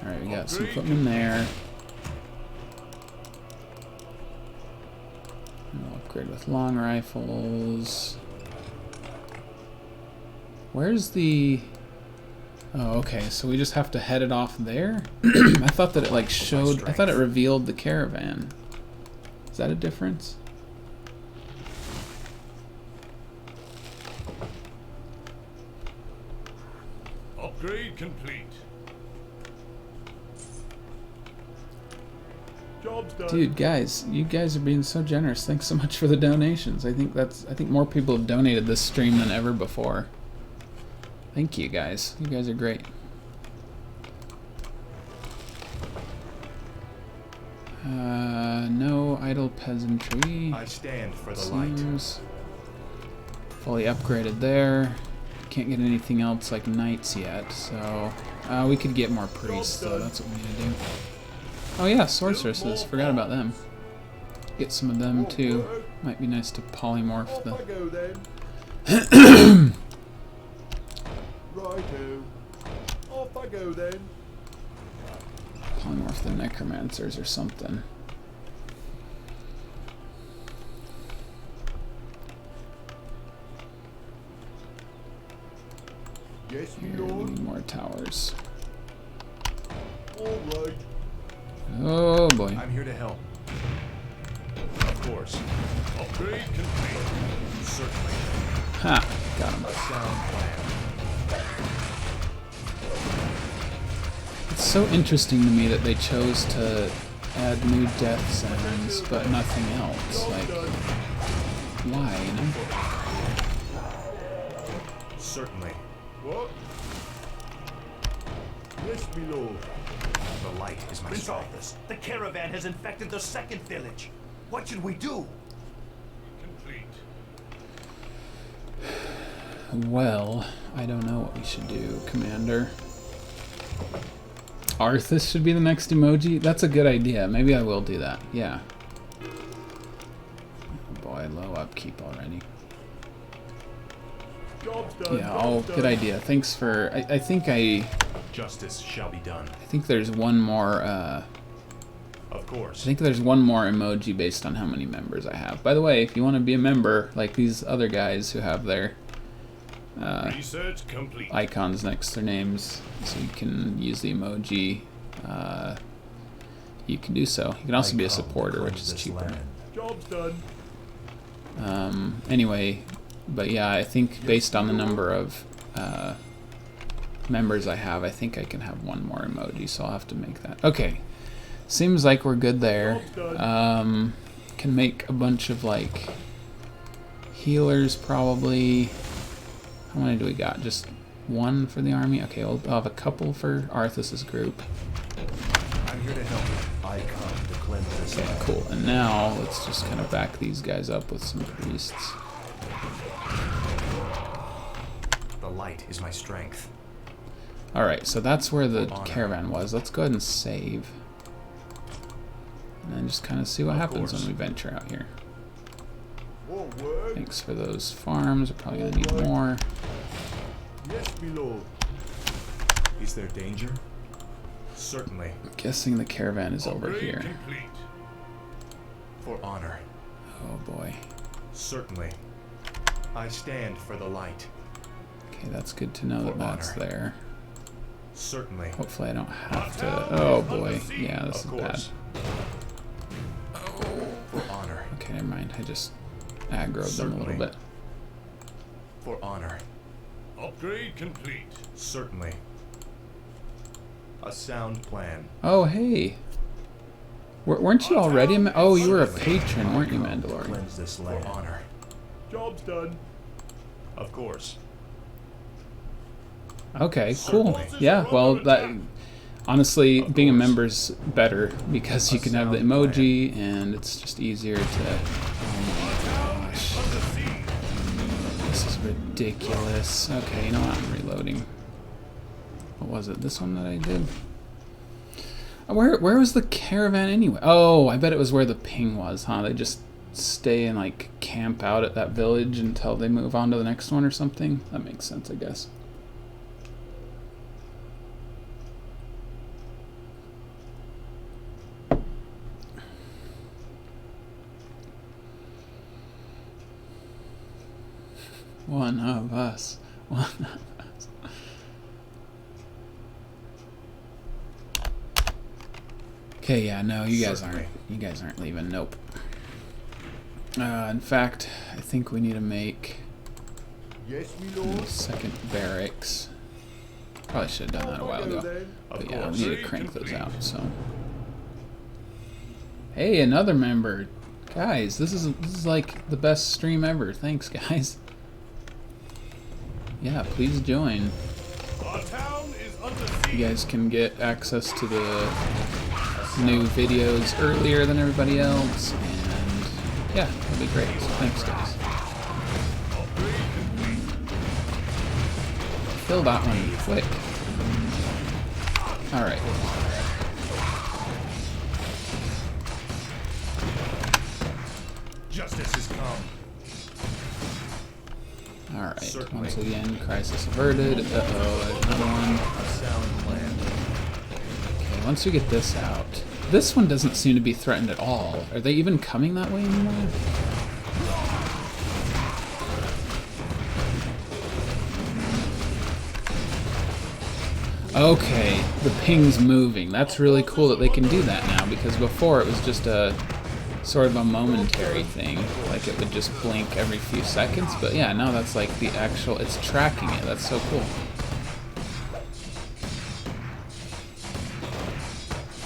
All right, we got some footmen there. We'll upgrade with long rifles. Where's the... Oh, okay, so we just have to head it off there? I thought that it like showed... I thought it revealed the caravan. Is that a difference? Upgrade complete. Job's done. Dude, guys, you guys are being so generous. Thanks so much for the donations. I think more people have donated this stream than ever before. Thank you guys. You guys are great. No idle peasantry. I stand for the Seems fully upgraded there. Can't get anything else like knights yet, so we could get more priests, so that's what we need to do. Oh yeah, sorceresses. Forgot about them. Get some of them too. Might be nice to polymorph Off I go then. the... Righto. Off I go then. polymorph the necromancers or something. Yes, Here, my we lord. need more towers. All right. Oh boy. I'm here to help. Of course. Upgrade complete. Certainly. Ha! Got him. A sound plan. It's so interesting to me that they chose to add new death sounds, but nothing else. Like, why, you know? Certainly. What? Yes, my lord. The light is my Prince strength. Arthur, the caravan has infected the second village. What should we do? Complete. Well, I don't know what we should do, Commander. Arthas should be the next emoji? That's a good idea. Maybe I will do that. Yeah. Oh boy, low upkeep already. Job's done. Yeah, all good idea. Thanks for... I think Justice shall be done. I think there's one more, Of course. I think there's one more emoji based on how many members I have. By the way, if you want to be a member, like these other guys who have their Research complete. icons next to their names, so you can use the emoji, you can do so. You can also be a supporter, which is cheaper. Job's done. Anyway, but yeah, I think based on the number of members I have, I think I can have one more emoji, so I'll have to make that. Okay, seems like we're good there. Can make a bunch of like healers probably. How many do we got? Just one for the army? Okay, I'll have a couple for Arthas's group. I'm here to help. I come to cleanse this Okay, land. cool. And now let's just kind of back these guys up with some priests. The light is my strength. Alright, so that's where the caravan was. Let's go ahead and save. And then just kind of see what happens when we venture out here. Forward. Thanks for those farms. We're probably going to need more. Yes, my lord. Is there danger? Certainly. I'm guessing the caravan is over Upgrade here. complete. For honor. Oh boy. Certainly. I stand for the light. Okay, that's good to know that that's there. Certainly. Hopefully I don't have to... Oh boy. Yeah, this is Of bad. course. For honor. Okay, never mind. I just aggroed them a little Certainly. bit. For honor. Upgrade complete. Certainly. A sound plan. Oh, hey. Weren't you already a... Oh, you were a patron, weren't you, Mandalorian? Cleanse this land. For honor. Job's done. Of course. Okay, cool. Yeah, well, that... Honestly, being a member's better because you can have the emoji and it's just easier to... Oh my gosh. This is ridiculous. Okay, you know what? I'm reloading. What was it? This one that I did? Where was the caravan anyway? Oh, I bet it was where the ping was, huh? They just stay and like camp out at that village until they move on to the next one or something? That makes sense, I guess. One of us. One of us. Okay, yeah, no, you guys aren't leaving. Nope. In fact, I think we need to make Yes, my a lord. second barracks. Probably should have done that a while ago. Then. But yeah, we need to crank those out, so. Hey, another member. Guys, this is like the best stream ever. Thanks, guys. Yeah, please join. Our town is under siege. You guys can get access to the new videos earlier than everybody else, and yeah, that'd be great. So thanks, guys. Kill that one quick. Alright. Justice has come. Alright, Certainly. once again, crisis averted. Uh-oh, there's another one. A sound plan. Okay, once we get this out... This one doesn't seem to be threatened at all. Are they even coming that way anymore? Okay, the ping's moving. That's really cool that they can do that now, because before it was just a sort of a momentary thing. Like it would just blink every few seconds, but yeah, now that's like the actual... It's tracking it. That's so cool.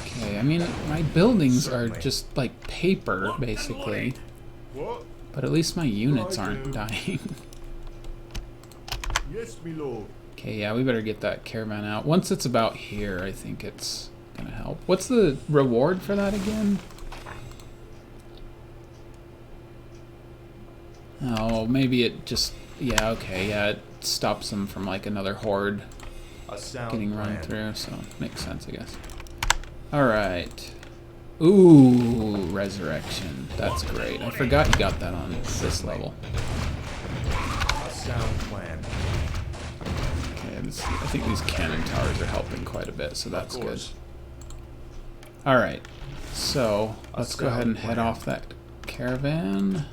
Okay, I mean, my buildings are just like paper, basically. What? But at least my units aren't dying. Yes, my lord. Okay, yeah, we better get that caravan out. Once it's about here, I think it's gonna help. What's the reward for that again? Oh, maybe it just... Yeah, okay, yeah, it stops them from like another horde A sound getting run plan. through, so makes sense, I guess. Alright. Ooh, resurrection. That's great. I forgot you got that on this level. A sound plan. Okay, I think these cannon towers are helping quite a bit, so that's Of good. course. Alright, so let's go ahead and head off that caravan.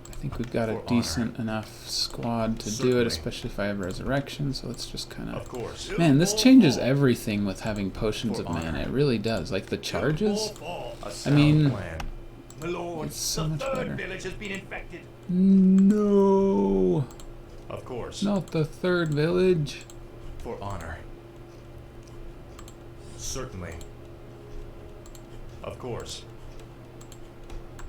I think we've got a For decent enough squad to do Certainly. it, especially if I have resurrection, so let's just kind Of of... course. Man, this changes everything with having potions For of mana. honor. It really does. Like the charges? A I sound mean... plan. My lord, It's so the much third better. village has been infected. No! Of course. Not the third village. For honor. Certainly. Of course.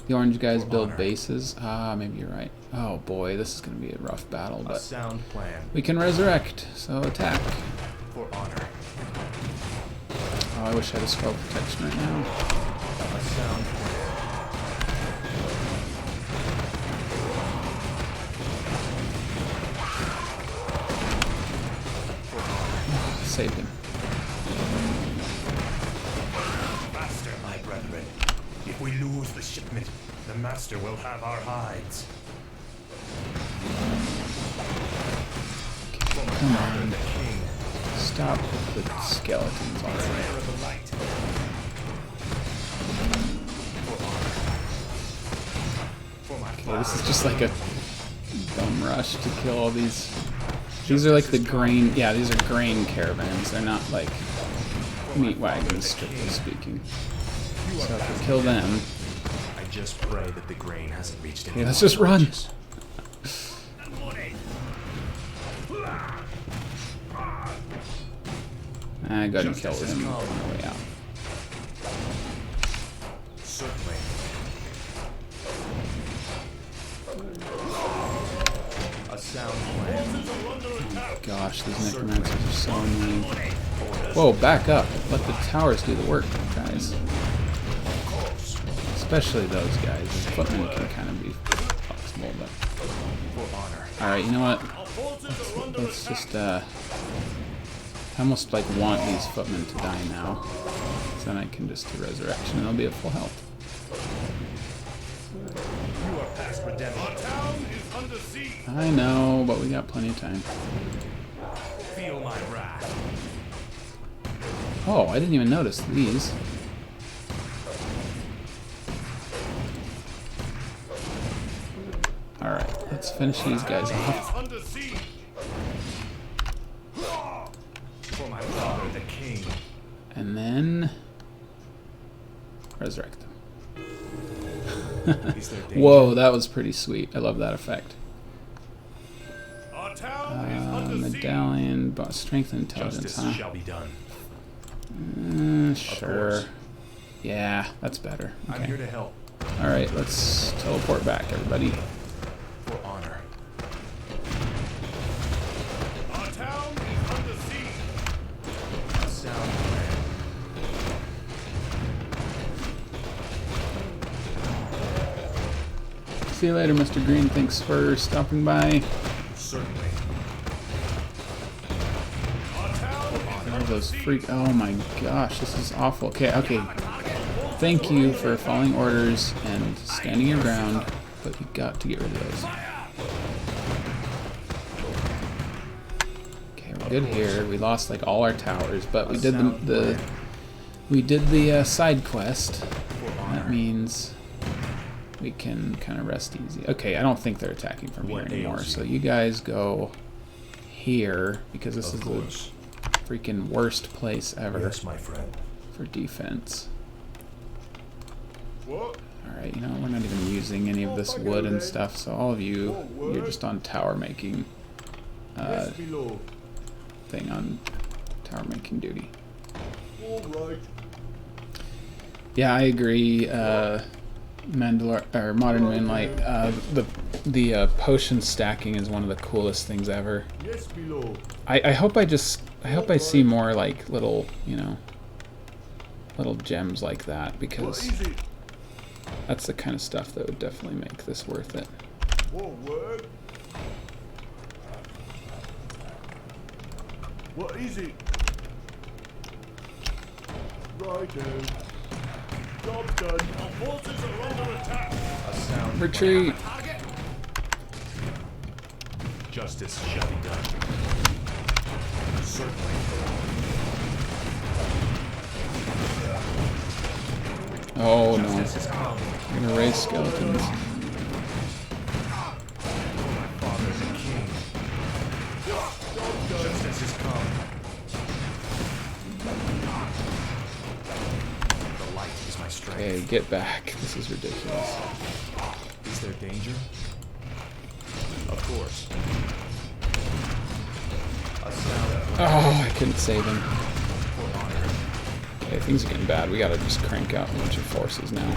The orange guys For build honor. bases. Ah, maybe you're right. Oh boy, this is going to be a rough battle, A but sound plan. we can resurrect, so attack. For honor. Oh, I wish I had a spell protection right now. A sound plan. Saved him. Master, my brethren. If we lose the shipment, the master will have our hides. Come on. The king. Stop with the skeletons already. Prayer of the light. For honor. For my Okay, this is just like a bum rush to kill all these. These are like the grain. Yeah, these are grain caravans. They're not like meat wagons, strictly speaking. So if we kill them, I just pray that the grain hasn't reached okay, let's just run. I go ahead and kill him on the way out. Certainly. A sound plan. Gosh, these necromancers are so annoying. Whoa, back up. Let the towers do the work, guys. Especially those guys. The footmen can kind of be flexible, but... For honor. Alright, you know what? Let's just, I almost, like, want these footmen to die now. So then I can just do resurrection and they'll be at full health. You are past redemption. Our town is under siege. I know, but we got plenty of time. Feel my wrath. Oh, I didn't even notice these. Alright, let's finish these guys off. Under siege. For my father, the king. And then... resurrect them. Is there danger? Whoa, that was pretty sweet. I love that effect. Our town is under siege. Medallion, strength and intelligence, Justice huh? shall be done. Sure. course. Yeah, that's better. I'm here Okay. to help. Alright, let's teleport back, everybody. For honor. Our town is under siege. A sound plan. See you later, Mr. Green. Thanks for stopping by. Certainly. Our town is All under those siege. freak. Oh my gosh, this is awful. Okay, okay. Thank you for following orders and standing your ground, but you got to get rid of those. Okay, we're good here. We lost like all our towers, but we did the side quest. That means we can kind of rest easy. Okay, I don't think they're attacking from here What anymore. ails So you? you guys go here because this is Of the course. freaking worst place ever Yes, my friend. for defense. What? Alright, you know, we're not even using any of this wood and stuff, so all of you, you're just on tower making Yes, my lord. thing on tower making duty. All right. Yeah, I agree. Modern Moonlight. The potion stacking is one of the coolest things ever. Yes, my lord. I hope I see more like little, you know, little gems like that, What because is it? that's the kind of stuff that would definitely make this worth it. What word? What is it? Righto. Job done. Our forces are under attack. A sound Retreat. Justice shall be done. Certainly. Oh no. Justice is come. I'm gonna raise skeletons. My father is a king. Justice is come. The light is my strength. Okay, get back. This is ridiculous. Is there danger? Of course. A sound Oh, I couldn't save him. Okay, things are getting bad. We gotta just crank out a bunch of forces now.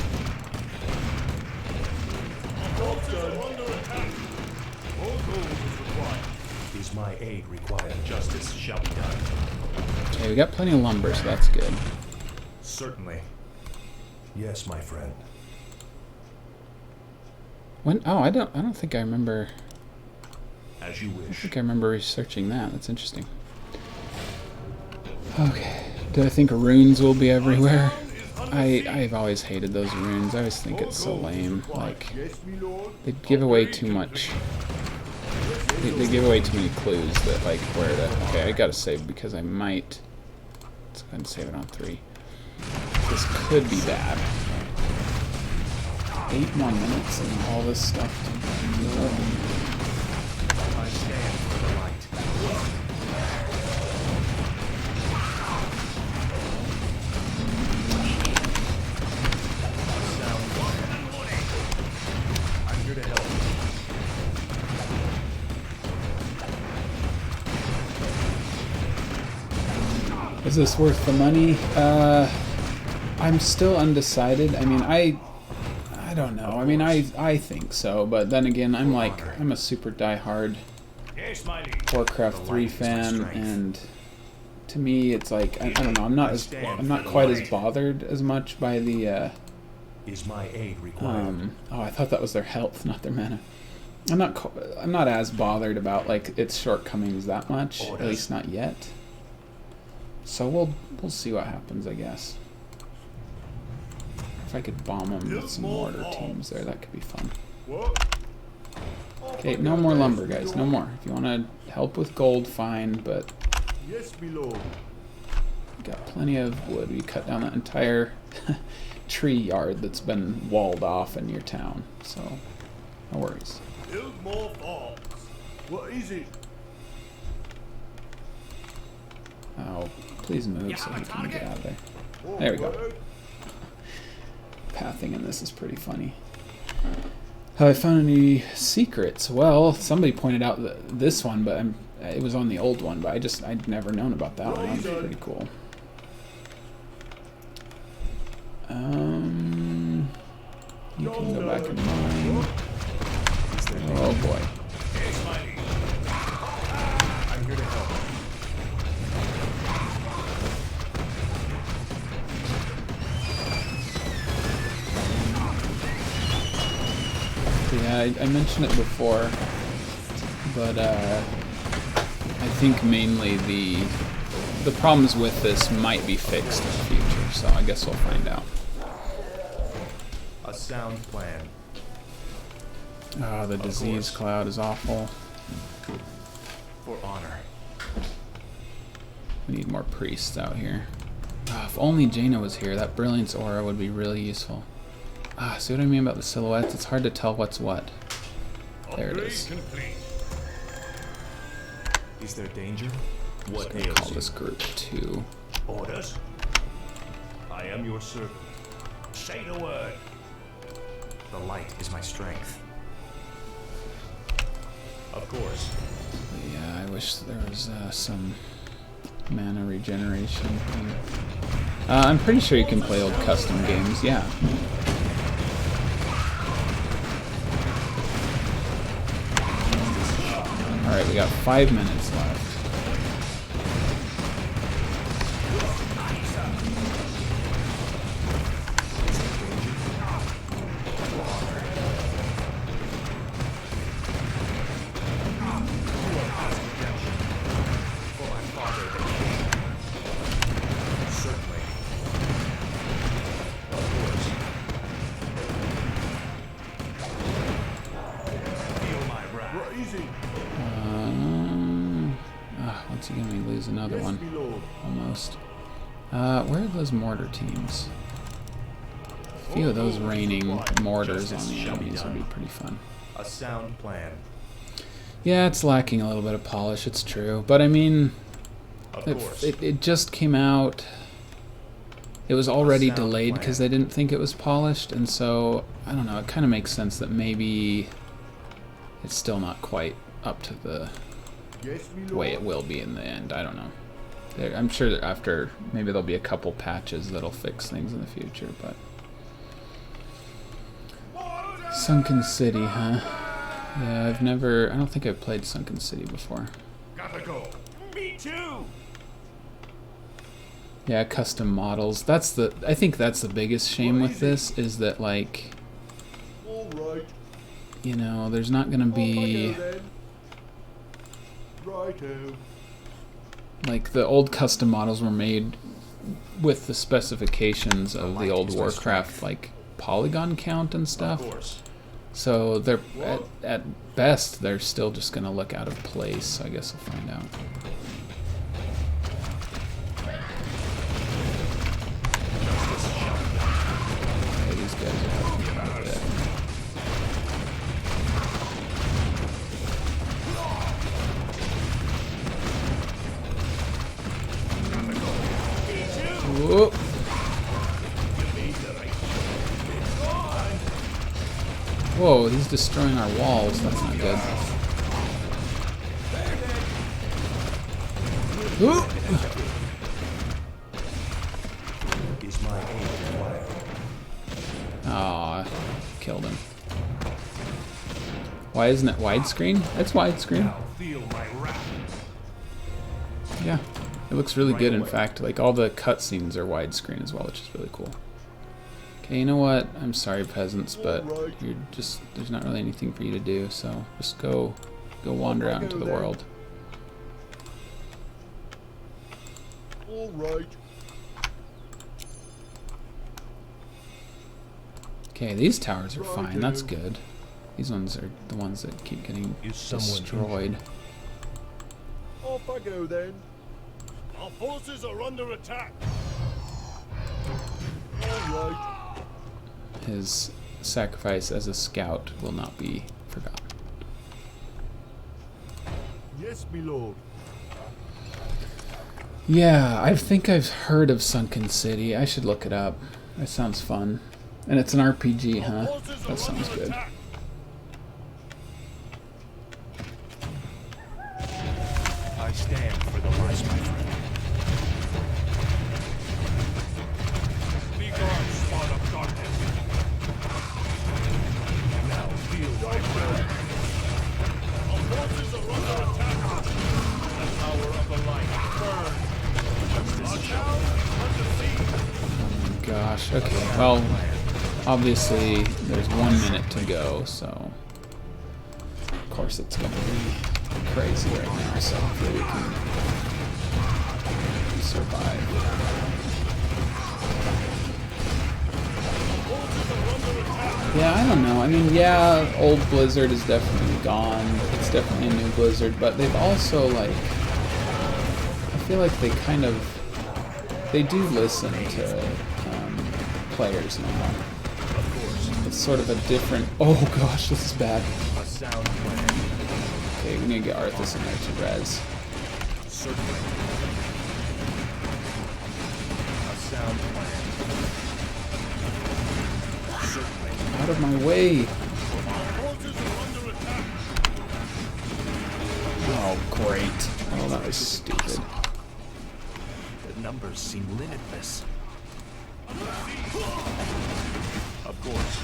is my aid required. Justice shall be done. Okay, we got plenty of lumber, so that's good. Certainly. Yes, my friend. When? Oh, I don't think I remember. As you I wish. think I remember researching that. That's interesting. Okay. Do I think runes will be everywhere? I've always hated those runes. I always think it's so lame. Like, they give away too much. They give away too many clues that, like, where to... Okay, I gotta save because I might... Let's go ahead and save it on 3. This could be bad. 8 more minutes and all this stuff to deal. I stand for the light. I'm here to help. Is this worth the money? I'm still undecided. I mean, I don't know. I mean, I think so, but then again, I'm a super diehard Warcraft 3 fan, and to me, it's like I don't know. I'm not quite as bothered as much by the. Is my aid required? Oh, I thought that was their health, not their mana. I'm not as bothered about like its shortcomings that much, at least not yet. So we'll see what happens, I guess. If I could bomb them with some mortar teams there, that could be fun. Okay, no more lumber, guys. No more. If you want to help with gold, fine, but Yes, my lord. we got plenty of wood. We cut down that entire tree yard that's been walled off in your town, so no worries. Build more farms. What is it? Oh, please move so he can get out of there. There we go. Pathing in this is pretty funny. Have I found any secrets? Well, somebody pointed out this one, but it was on the old one, but I'd never known about that one. That was pretty cool. You can go back and mine. Oh boy. I'm here to help. Yeah, I mentioned it before, but I think mainly the problems with this might be fixed in the future, so I guess we'll find out. A sound plan. Oh, the disease cloud is awful. For honor. We need more priests out here. If only Jaina was here, that brilliance aura would be really useful. See what I mean about the silhouettes? It's hard to tell what's what. There it is. Is there danger? What I'm gonna call this group 2. Orders? I am your servant. Say the word. The light is my strength. Of course. Yeah, I wish there was some mana regeneration thing. I'm pretty sure you can play old custom games, yeah. Alright, we got 5 minutes left. lose another Yes, one. me lord. Almost. Where are those mortar teams? A few of those raining mortars on the enemies would be pretty fun. A sound plan. Yeah, it's lacking a little bit of polish, it's true. But I mean, Of course. it just came out. It was already delayed because they didn't think it was polished, and so, I don't know, it kind of makes sense that maybe it's still not quite up to the Yes, me lord. way it will be in the end. I don't know. I'm sure that after, maybe there'll be a couple patches that'll fix things in the future, but... Sunken City, huh? Yeah, I don't think I've played Sunken City before. Gotta go. Me too! Yeah, custom models. I think that's the biggest shame with this, is that, like, All right. you know, there's not gonna be... Off I go then. Righto. Like, the old custom models were made with the specifications of the old Warcraft, like, polygon count and stuff. Of course. So they're, at best, they're still just gonna look out of place, so I guess we'll find out. Okay, these guys are helping me out a bit. Whoop. Whoa, he's destroying our walls. That's not good. Whoop. Is my aid required? Aw, killed him. Why isn't it widescreen? It's widescreen. Now feel my wrath. Yeah, it looks really good. In fact, like all the cutscenes are widescreen as well, which is really cool. Okay, you know what? I'm sorry, peasants, but you're just, there's not really anything for you to do, so just go wander out into the world. All right. Okay, these towers are fine. That's good. These ones are the ones that keep getting Is someone destroyed. Off I go then. Our forces are under attack. All right. His sacrifice as a scout will not be forgotten. Yes, me lord. Yeah, I think I've heard of Sunken City. I should look it up. That sounds fun. And it's an RPG, huh? That sounds good. I stand for the light, my friend. Be gone, spawn of darkness. Now feel my wrath. Our forces are under attack. The power of the light burn. Our town under siege. Gosh, okay. Well, obviously there's 1 minute to go, so of course it's gonna be crazy right now, so hopefully we can survive. Yeah, I don't know. I mean, yeah, old Blizzard is definitely gone. It's definitely a new Blizzard, but they've also, like, I feel like they kind of, they do listen to players now. It's sort of a different, oh gosh, this is bad. A sound plan. Okay, we need to get Arthas in there to res. Certainly. A sound plan. Certainly. Out of my way! Our forces are under attack. Oh, great. Oh, that was stupid. The numbers seem limitless. Of course.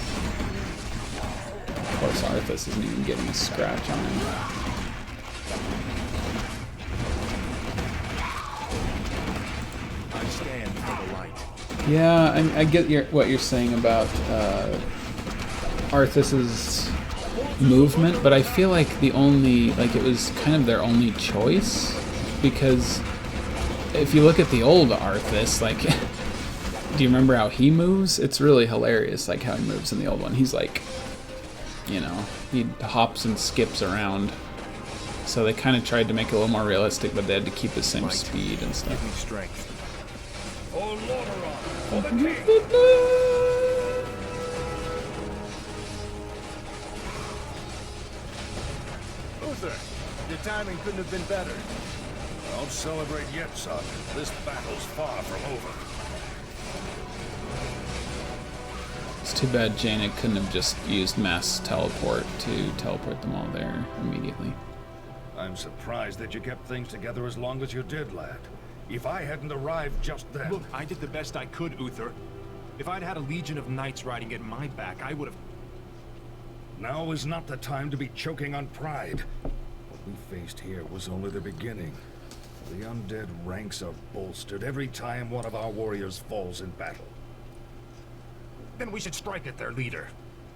Of course, Arthas isn't even getting a scratch on him. I stand for the light. Yeah, I get what you're saying about Arthas's movement, but I feel like it was kind of their only choice, because if you look at the old Arthas, like, do you remember how he moves? It's really hilarious, like how he moves in the old one. He's like, you know, he hops and skips around. So they kind of tried to make it a little more realistic, but they had to keep the same Might. speed and Give me stuff. strength. For Lordaeron, for the king! Uther, your timing couldn't have been better. Don't celebrate yet, son. This battle's far from over. It's too bad Jaina couldn't have just used mass teleport to teleport them all there immediately. I'm surprised that you kept things together as long as you did, lad. If I hadn't arrived just then... Look, I did the best I could, Uther. If I'd had a legion of knights riding at my back, I would have... Now is not the time to be choking on pride. What we faced here was only the beginning. The undead ranks are bolstered every time one of our warriors falls in battle. Then we should strike at their leader.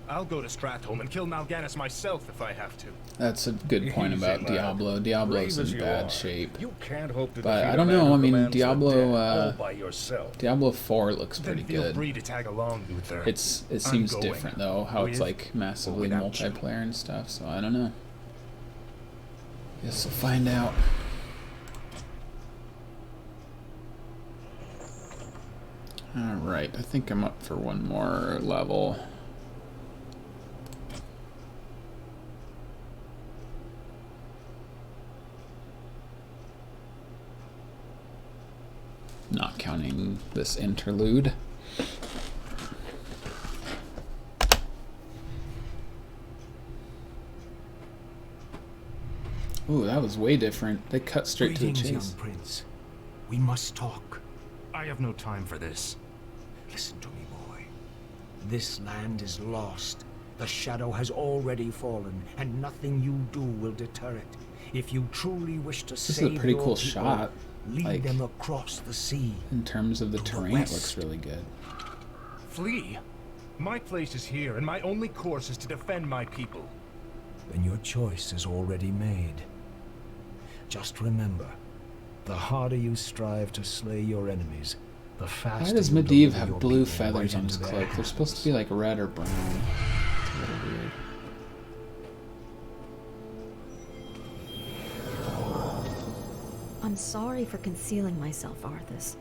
I'll go to Stratholme and kill Mal'Ganis myself if I have to. That's a good point Easy, about lad. Diablo. Diablo's Brave as in you bad are, shape. You can't hope to But defeat I don't a man know, who I mean, commands the Diablo, dead all by yourself. Diablo 4 looks Then pretty feel good. free to tag along, Uther. It I'm seems going. different though, how it's With like or massively without you. multiplayer and stuff, so I don't know. Guess we'll find out. Alright, I think I'm up for one more level. Not counting this interlude. Ooh, that was way different. They cut straight to the Greetings, chase. young prince. We must talk. I have no time for this. Listen to me, boy. This land is lost. The shadow has already fallen, and nothing you do will deter it. If you truly wish to This is save a pretty your cool people, shot. lead Like, them across the sea. in terms of the to the terrain, it looks west. really good. Flee? My place is here, and my only course is to defend my people. Then your choice is already made. Just remember, the harder you strive to slay your enemies, the faster Why does you Medivh deliver have your blue people feathers right on his into cloak? their They're supposed to be like red or brown. It's a little weird. I'm sorry for concealing myself, Arthas.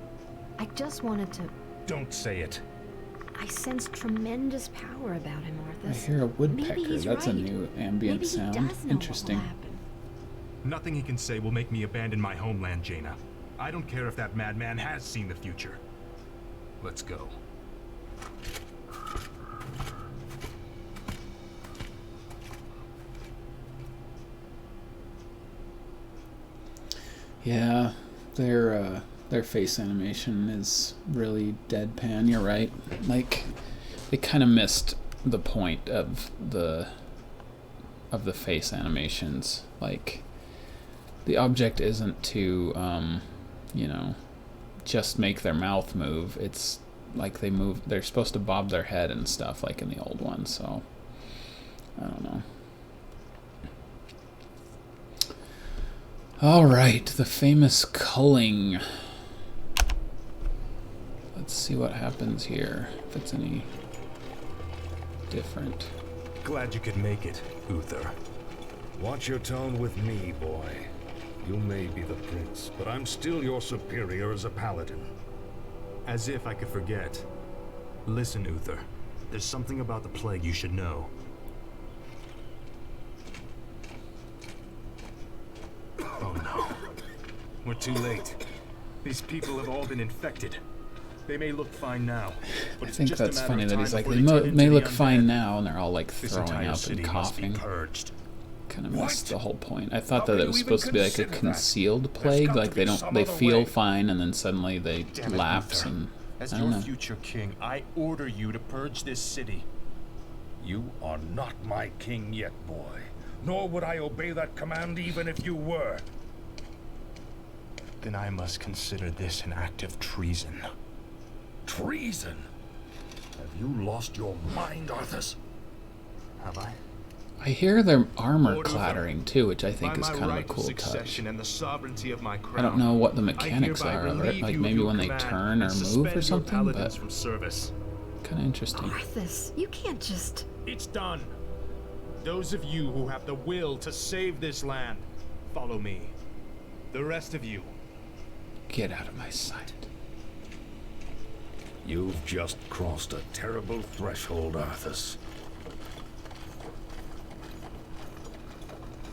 I just wanted to... Don't say it. I sense tremendous power about him, I Arthas. hear a Maybe woodpecker. he's That's a right. new ambient Maybe he sound. does know Interesting. what will happen. Nothing he can say will make me abandon my homeland, Jaina. I don't care if that madman has seen the future. Let's go. Yeah, their face animation is really deadpan. You're right. Like, they kind of missed the point of the face animations. Like, the object isn't to, you know, just make their mouth move. It's like they're supposed to bob their head and stuff, like in the old one. So, I don't know. Alright, the famous culling. Let's see what happens here, if it's any different. Glad you could make it, Uther. Watch your tone with me, boy. You may be the prince, but I'm still your superior as a paladin. As if I could forget. Listen, Uther. There's something about the plague you should know. Oh no. We're too late. These people have all been infected. They may look fine now, but I it's think just a that's matter funny of that time he's like, before they turn into may the look undead. fine now, and they're all like This throwing entire up city and must be coughing. purged. Kind of missed the whole point. I thought How that can it you was even supposed to be like a consider that? concealed There's plague, got like to they be don't, some they other feel way. fine, and then suddenly they Damn it, lapse, Uther. and As I your don't know. future king, I order you to purge this city. You are not my king yet, boy. Nor would I obey that command even if you were. Then I must consider this an act of treason. Treason? Have you lost your mind, Arthas? Have I? I hear their armor Lord Uther, clattering too, which I think By is my kind of a right cool touch. succession and the sovereignty of my crown, I don't know what the I mechanics hereby are of it, relieve like you of maybe your when they command turn or and move suspend or your something, paladins but from service. kind of interesting. Arthas, you can't just... It's done. Those of you who have the will to save this land, Follow me. The rest of you. Get out of my sight. You've just crossed a terrible threshold, Arthas.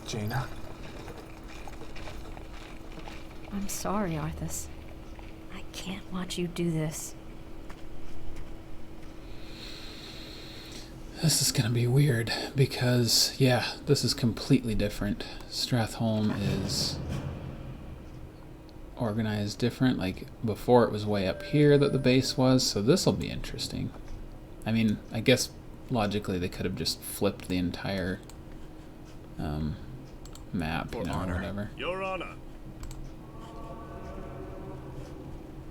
Jaina? I'm sorry, Arthas. I can't watch you do this. This is gonna be weird because, yeah, this is completely different. Stratholme is organized different. Like, before it was way up here that the base was, so this will be interesting. I mean, I guess logically they could have just flipped the entire map, you know, or whatever. Your Honor.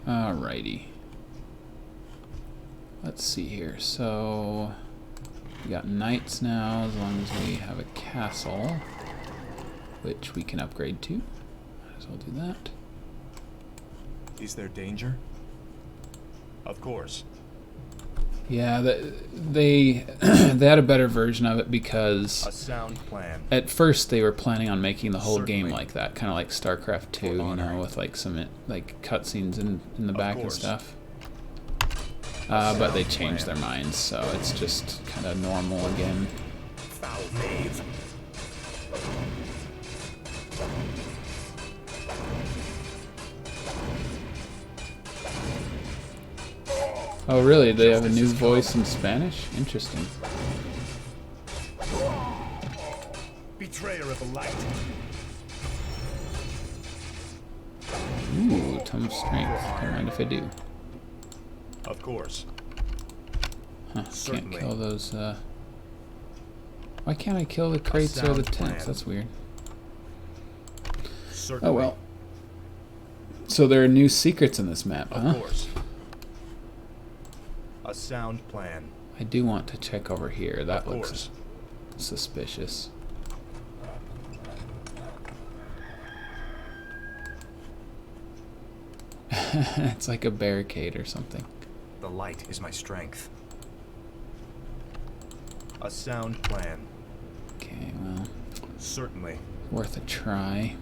Alrighty. Let's see here. So we got knights now, as long as we have a castle, which we can upgrade to. Might as well do that. Is there danger? Of course. Yeah, they they had a better version of it because A sound plan. at first they were planning on making the whole game Certainly. like that, kind of like StarCraft 2, you know, with like some like cutscenes in the back and course. stuff. But they changed their minds, so it's just kind of normal again. Foul knave. Oh, really? They have a new voice in Spanish? Interesting. Betrayer of the light. Ooh, Tome of Strength. Don't mind if I do. Of course. Huh, can't Certainly. kill those, Why can't I kill the crates or the sound tents? plan. That's weird. Certainly. Oh well. So there are new secrets in this map, Of huh? course. A sound plan. I do want to check over here. That Of looks course. suspicious. It's like a barricade or something. The light is my strength. A sound plan. Okay, well, Certainly. worth a try.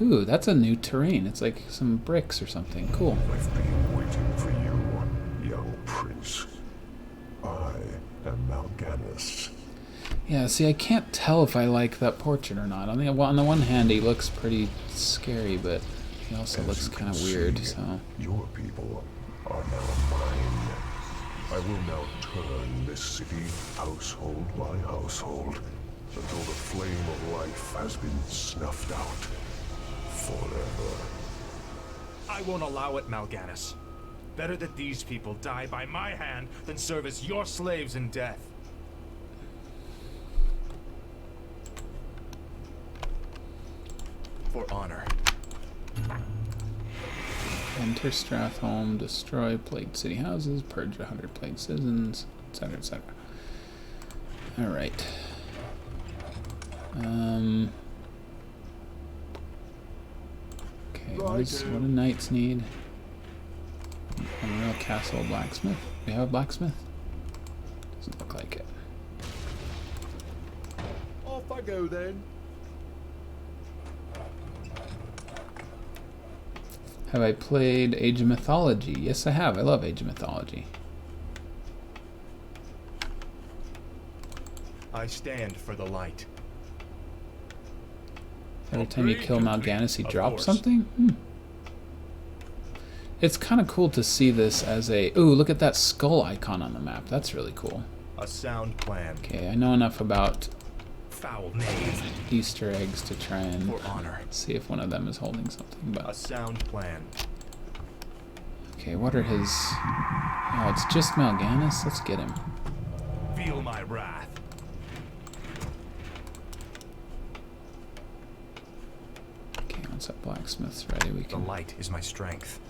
Ooh, that's a new terrain. It's like some bricks or something. Cool. I've been waiting for you, young prince. I am Mal'Ganis. Yeah, see, I can't tell if I like that portrait or not. On the one hand, he looks pretty scary, but he also As looks you kind of can weird, see, so... Your people are now mine. I will now turn this city household by household until the flame of life has been snuffed out forever. I won't allow it, Mal'Ganis. Better that these people die by my hand than serve as your slaves in death. For honor. Enter Stratholme, destroy plagued city houses, purge 100 plagued citizens, etc., etc. Alright. Okay, what do knights need? A real castle blacksmith? We have a blacksmith? Doesn't look like it. Off I go then. Have I played Age of Mythology? Yes, I have. I love Age of Mythology. I stand for the light. Every time you kill Mal'Ganis, he Of drops course. something? It's kind of cool to see this as a... Ooh, look at that skull icon on the map. That's really cool. A sound plan. Okay, I know enough about Foul knave. Easter eggs to try and For honor. see if one of them is holding something, A but... sound plan. Okay, what are his... Oh, it's just Mal'Ganis? Let's get him. Feel my wrath. Okay, once that blacksmith's ready, we The can... light is my strength.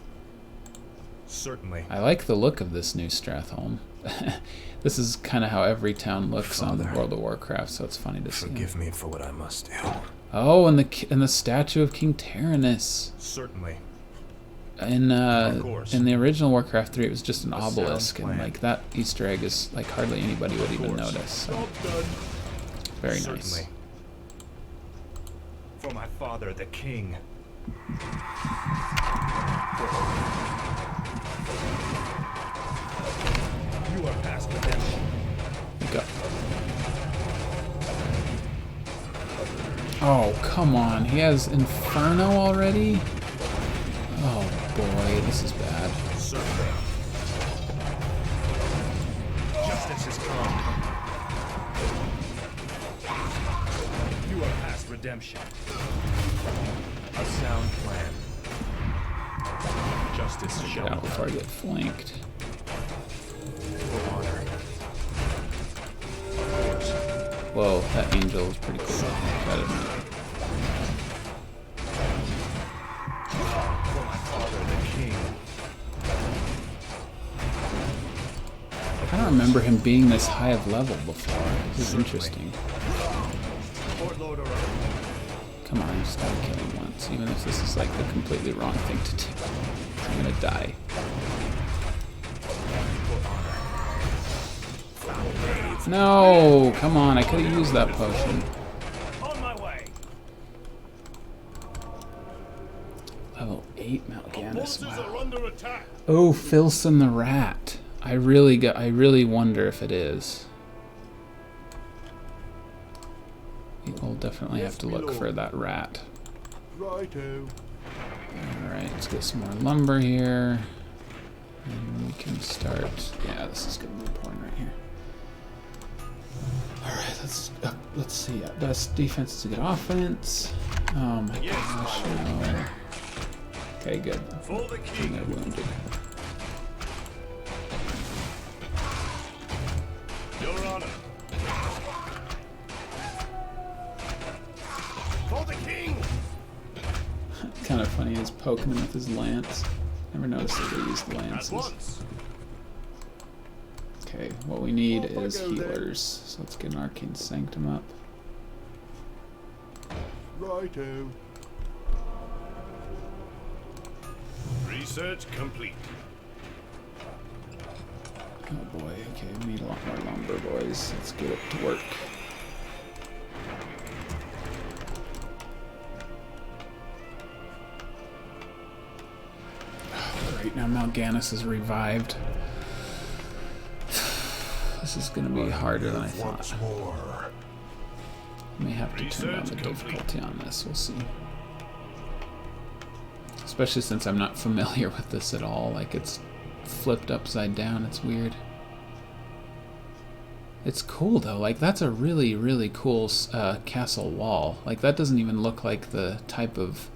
Certainly. I like the look of this new Stratholme. This is kind of how every town looks on Father, World of Warcraft, so it's funny to see. Forgive me for what I must do. Oh, and the statue of King Tyrannus. Certainly. In course. in the original Warcraft 3, it was just an A sound obelisk, and plan. like that Easter egg is like hardly anybody would even course. notice. So Job done. very nice. Certainly. For my father, the king. You are past redemption. Go. Oh, come on. He has Inferno already? Oh boy, this is bad. Certainly. Justice has come. You are past redemption. A sound plan. Justice shall Get be out before I get flanked. for honor. Whoa, that angel is pretty cool. Gotta admit. For my father, the king. I don't remember him being this high of level before. This is interesting. Fort Lordaeron. Come on, I just gotta kill him once, even if this is like the completely wrong thing to do. I'm gonna die. No! Come on, I could have used that potion. On my way. Level 8 Mal'Ganis, Forces are wow. under attack. Oh, Filson the Rat. I really wonder if it is. We'll definitely have to look for that rat. Righto. Alright, let's get some more lumber here. And we can start. Yeah, this is gonna be important right here. Alright, let's see. Best defense is a good offense. Oh my gosh, no. Okay, good. For the king. They're wounded. Your honor. For the king. Kind of funny, he's poking him with his lance. Never noticed that they used At lances. once. Okay, what we need is healers. So let's get an Arcane Sanctum up. Righto. Research complete. Oh boy, okay, we need a lot more lumber, boys. Let's get it to work. Great, now Mal'Ganis is revived. This is gonna be harder than I Once thought. more. May have to turn down the difficulty on this, we'll see. Especially since I'm not familiar with this at all, like it's flipped upside down, it's weird. It's cool though, like that's a really, really cool castle wall. Like that doesn't even look like the type of...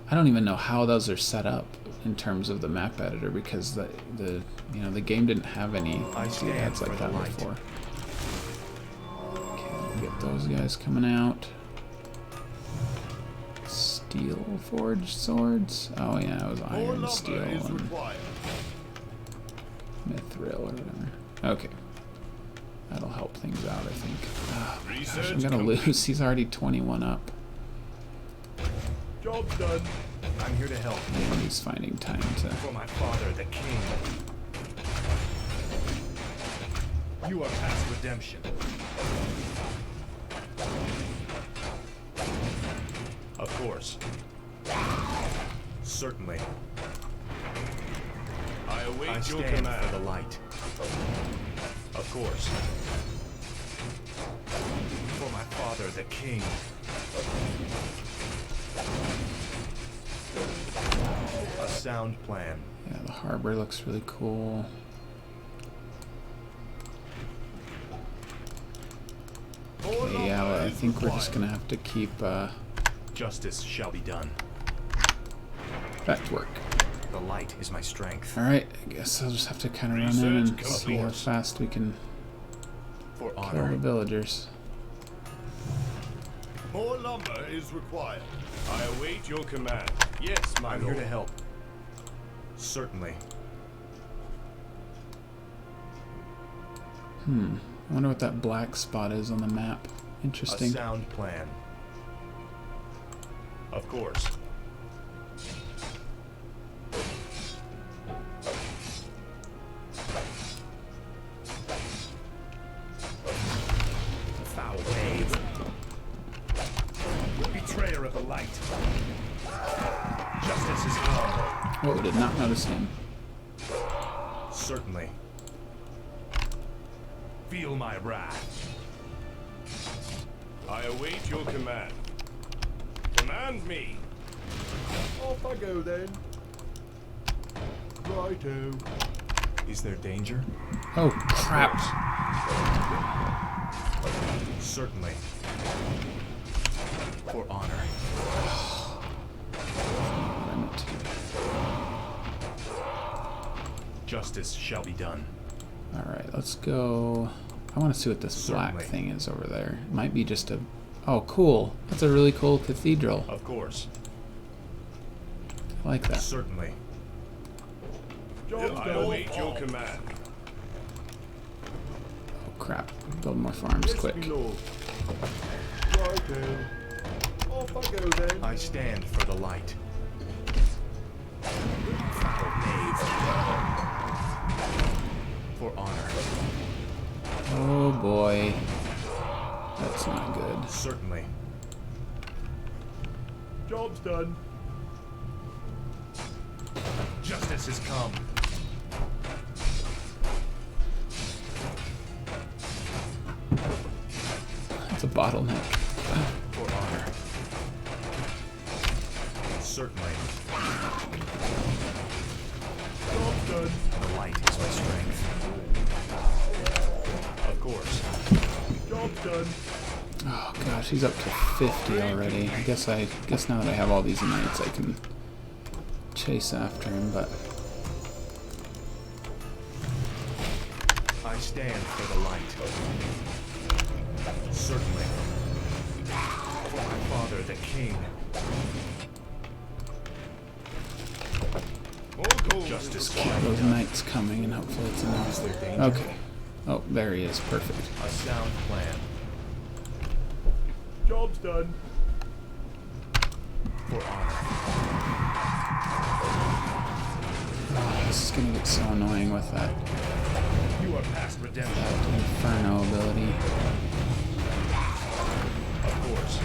I don't even know how those are set up in terms of the map editor because the the game didn't have any ads like that before. Okay, we'll get those guys coming out. Steel forged swords? Oh yeah, it was iron, steel, and mithril or whatever. Okay. That'll help things out, I think. Oh my gosh, I'm gonna lose. He's already 21 up. Job done. I'm here to help. And he's finding time to... For my father, the king. You are past redemption. Of course. Certainly. I await your command for the light. Of course. For my father, the king. A sound plan. Yeah, the harbor looks really cool. Okay, yeah, well, I think we're just gonna have to keep Justice shall be done. back to work. The light is my strength. Alright, I guess I'll just have to kind of run in and see how fast we can For kill honor. the villagers. More lumber is required. I await your command. Yes, my lord. I'm here to help. Certainly. I wonder what that black spot is on the map. Interesting. A sound plan. Of course. Foul wave. light. Justice is come. Oh, did not notice him. Certainly. Feel my wrath. I await your command. Command me. Off I go then. Righto. Is there danger? Oh, crap. Certainly. For honor. Damn it. Justice shall be done. Alright, let's go. I want to see what this black Certainly. thing is over there. It might be just a... Oh, cool. That's a really cool cathedral. Of course. I like that. Certainly. Job I done. await your command. Oh, crap. Build more farms Yes, quick. me lord. Righto. Off I go then. I stand for the light. Foul knave. For honor. Oh, boy. That's not good. Certainly. Job's done. Justice has come. That's a bottleneck. For honor. Certainly. Job's done. The light is my strength. Of course. Job's done. Oh, gosh, he's up to 50 already. I guess now that I have all these knights, I can chase after him, but... I stand for the light. Certainly. For my father, the king. Justice shall Those be done. knights coming, and hopefully it's enough. Is there danger? Okay. Oh, there he is. Perfect. A sound plan. Job's done. For honor. Oh, this is gonna get so annoying with that You are past redemption. Inferno ability. Of course.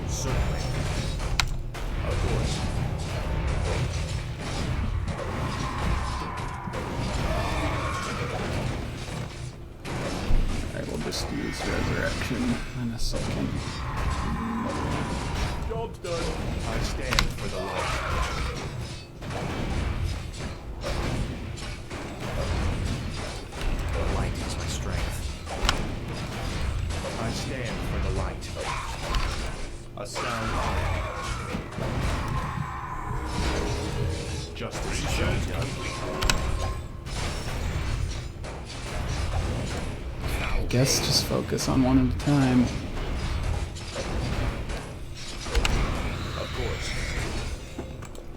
Certainly. Of course. Alright, we'll just use Resurrection in a second. Job's done. I stand for the light. The light is my strength. I stand for the light. A sound plan. Justice shall be done. I guess just focus on one at a time. Of course.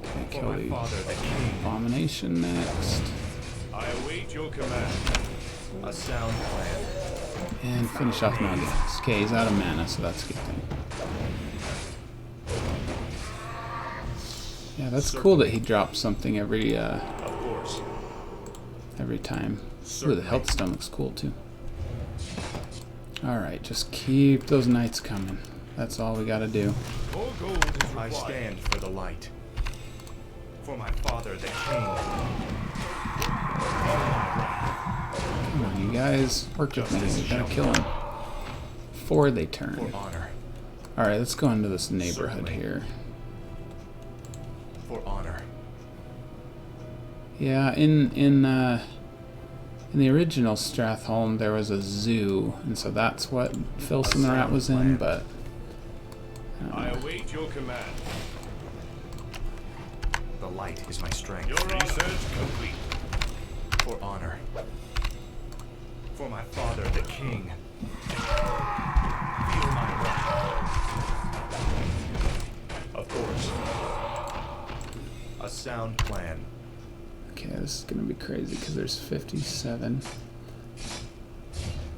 Okay, For kill my the father, the king. Abomination next. I await your command. A sound plan. And finish off Nugget. Okay, he's out of mana, so that's a good thing. Yeah, that's cool that he drops something every Of course. time. Ooh, the Certainly. health stone looks cool too. Alright, just keep those knights coming. That's all we gotta do. More gold is required. I stand for the light. For my father, the king. Come on, you guys. Work with me. We gotta kill him. Before they turn. For honor. Alright, let's go into this neighborhood Certainly. here. For honor. Yeah, in the original Stratholme, there was a zoo, and so that's what Filson the Rat was in, but... I await your command. The light is my strength. Your research complete. For honor. For my father, the king. Feel my wrath. Of course. A sound plan. Okay, this is gonna be crazy because there's 57.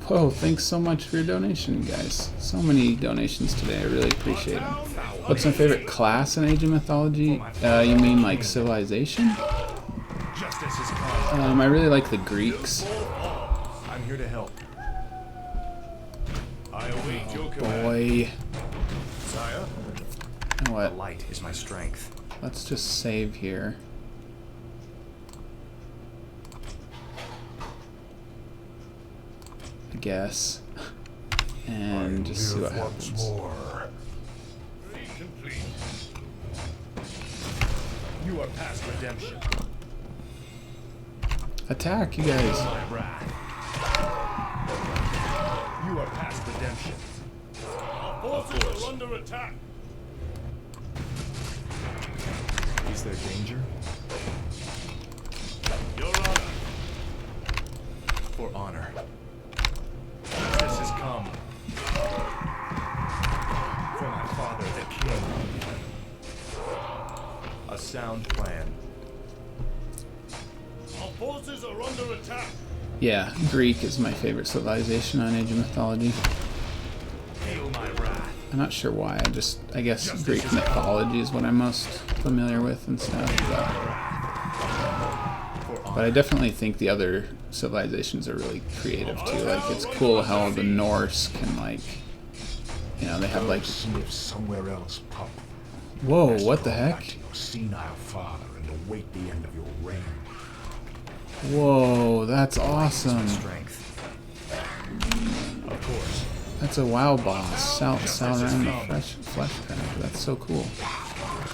Whoa, thanks so much for your donation, guys. So many donations today, I really appreciate them. What's my favorite class in Age of Mythology? You mean like civilization? Justice is come. I really like the Greeks. I'm here to help. I I await your command. Boy. Sire, You know what? light is my strength. Let's just save here. I guess. And just see what Once happens. more. Complete. You are past redemption. Attack, you guys. My wrath. You are past redemption. Our forces are under attack. Is there danger? Your honor. For honor. Justice has come. For my father, the king. A sound plan. Our forces are under attack. Yeah, Greek is my favorite civilization on Age of Mythology. Feel my wrath. I'm not sure why. I guess Greek mythology is what I'm most familiar with and stuff. But I definitely think the other civilizations are really creative too. Like, it's cool how the Norse can, like, you know, they have like. Sniff somewhere else, pup. Whoa! What the Go heck? back to your senile father and await the end of your reign. Whoa! That's awesome. Strength. Of course. That's a WoW boss. Sauron the flesh cracker. That's so cool.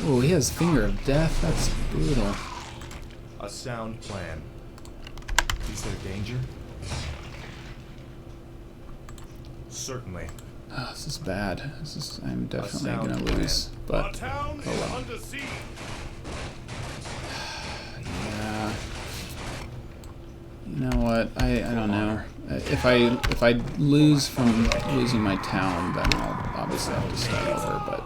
Oh, he has Finger of Death. That's brutal. A sound plan. Is there danger? Certainly. Oh, this is bad. I'm definitely sound gonna plan. lose. Our But town is oh well. under siege. Yeah. You know what? I don't know. If I lose from losing my town, then I'll obviously have to start over. But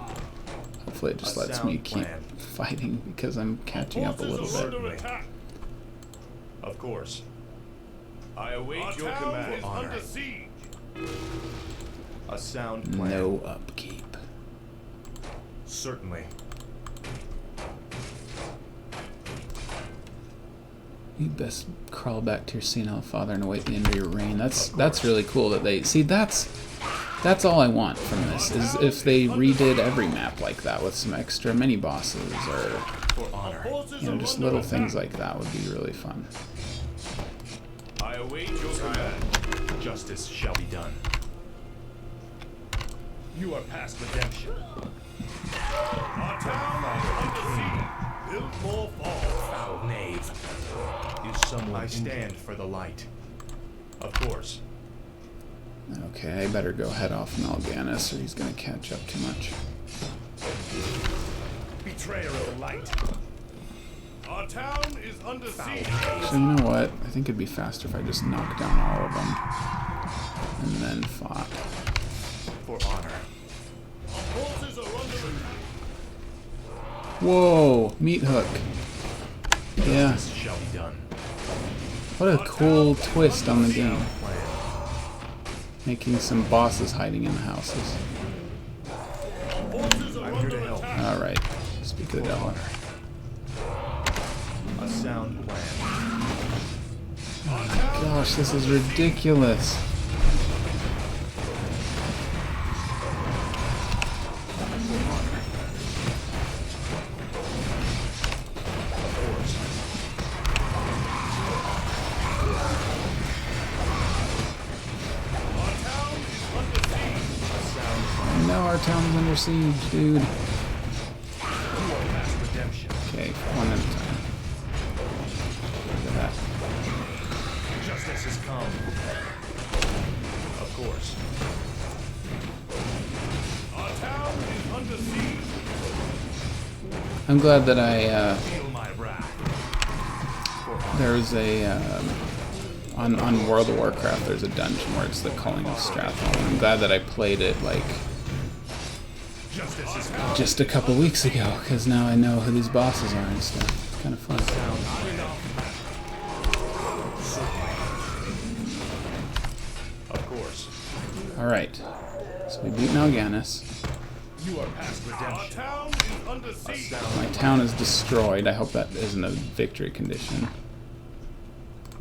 hopefully it just lets me keep fighting because I'm catching up a little Forces are bit. under attack. Of course. I await Our your town command. is under siege. A sound plan. No upkeep. Certainly. You best crawl back to your senile father and await the end of your reign. That's really cool that they see. That's all I want from this is if they redid every map like that with some extra mini bosses or For honor. you know just little things like that would be really fun. I await your command. Justice shall be done. You are past redemption. Our town is under siege. Build more falls. Foul knave. Is someone I stand for the light. Of course. Okay, I better go head off Mal'Ganis or he's gonna catch up too much. Betrayer of the light. Our town is under siege. So you know what? I think it'd be faster if I just knocked down all of them and then fought. For honor. Our forces are under attack. Whoa! Meat hook. Yeah. Justice shall be done. What a cool twist on the game. Plan. Making some bosses hiding in the houses. Our forces are I'm here to under help. attack. Alright. Speak of the devil. A sound plan. Gosh, this is ridiculous. Now our town is under siege, dude. Okay, one at a time. Look at that. Justice has come. Of course. Our town is under siege. I'm glad that Feel my wrath. there's a on World of Warcraft there's a dungeon where it's the Calling of Stratholme. I'm glad that I played it like Justice has come. just a couple weeks ago because now I know who these bosses are and stuff. It's kind of fun. Of course. All right, so we beat Mal'Ganis. You are past redemption. Our town is under siege. My town is destroyed. I hope that isn't a victory condition.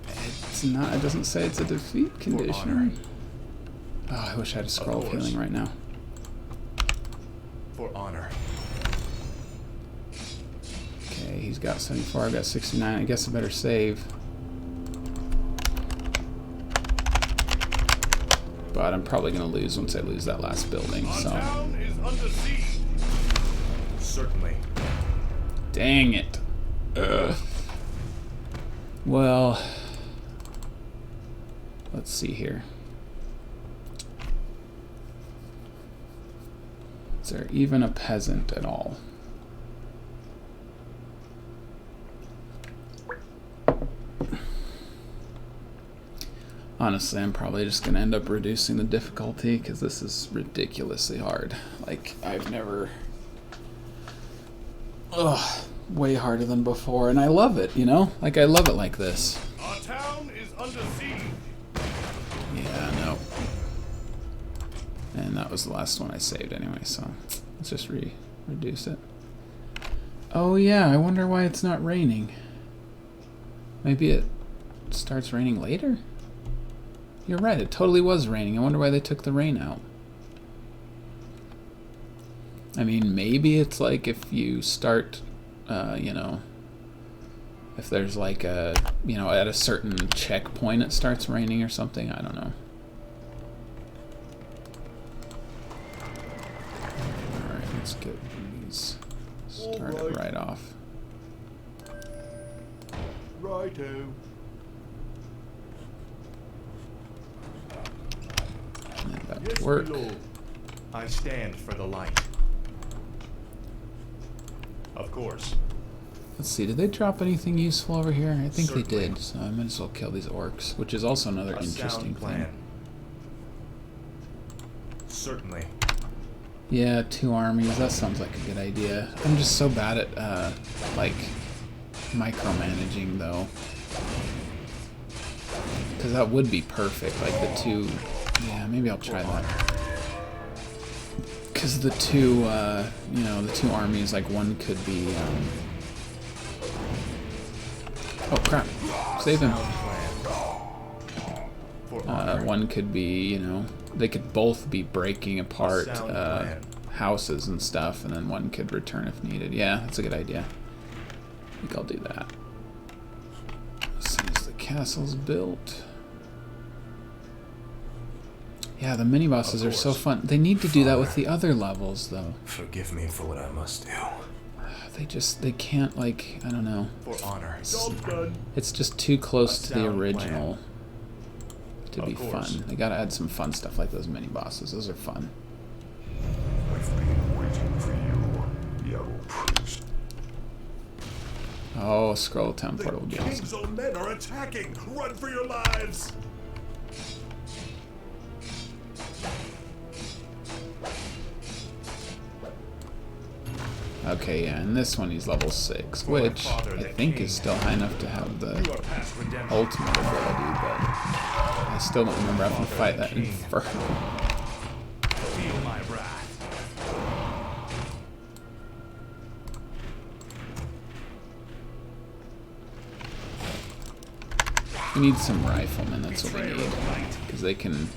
It's not. It doesn't say it's a defeat condition. Oh, I wish I had a scroll of healing right now. For honor. Okay, he's got 74, I've got 69. I guess I better save. But I'm probably going to lose once I lose that last building, so... Our town is under siege. Certainly. Dang it. Ugh. Well... Let's see here. Is there even a peasant at all? Honestly, I'm probably just going to end up reducing the difficulty because this is ridiculously hard. Like, I've never... Ugh, way harder than before, and I love it, you know? Like, I love it like this. Our town is under siege. Yeah, no. And that was the last one I saved anyway, so let's just reduce it. Oh yeah, I wonder why it's not raining. Maybe it starts raining later? You're right, it totally was raining. I wonder why they took the rain out. I mean, maybe it's like if you start, you know, if there's like a, you know, at a certain checkpoint it starts raining or something. I don't know. Alright, let's get these started right off. Righto. And that work. I stand for the light. Of course. Let's see, did they drop anything useful over here? I think Certainly. they did, so I might as well kill these orcs, which is also another A interesting sound plan. thing. Certainly. Yeah, 2 armies, that sounds like a good idea. I'm just so bad at, like, micromanaging, though. Because that would be perfect, like the 2... Yeah, maybe I'll try that. Because the 2, you know, the 2 armies, like, one could be, Oh, crap. Save him. One could be, you know, they could both be breaking apart houses and stuff, and then one could return if needed. Yeah, that's a good idea. I think I'll do that. As soon as the castle's built. Yeah, the mini-bosses are so fun. They need to do that with the other levels, though. Forgive me for what I must do. They can't, like, I don't know. For honor. It's just too close to the original to be course. fun. They gotta add some fun stuff like those mini-bosses. Those are fun. I've been waiting for you, young priest. Oh, scroll town portal would be awesome. King's own men are attacking! Run for your lives! Okay, yeah, and this one he's level 6, which I think is still high enough to have the ultimate ability, but I still don't remember having to fight that inferno. Feel my wrath. We need some riflemen, that's what we need. Because they can,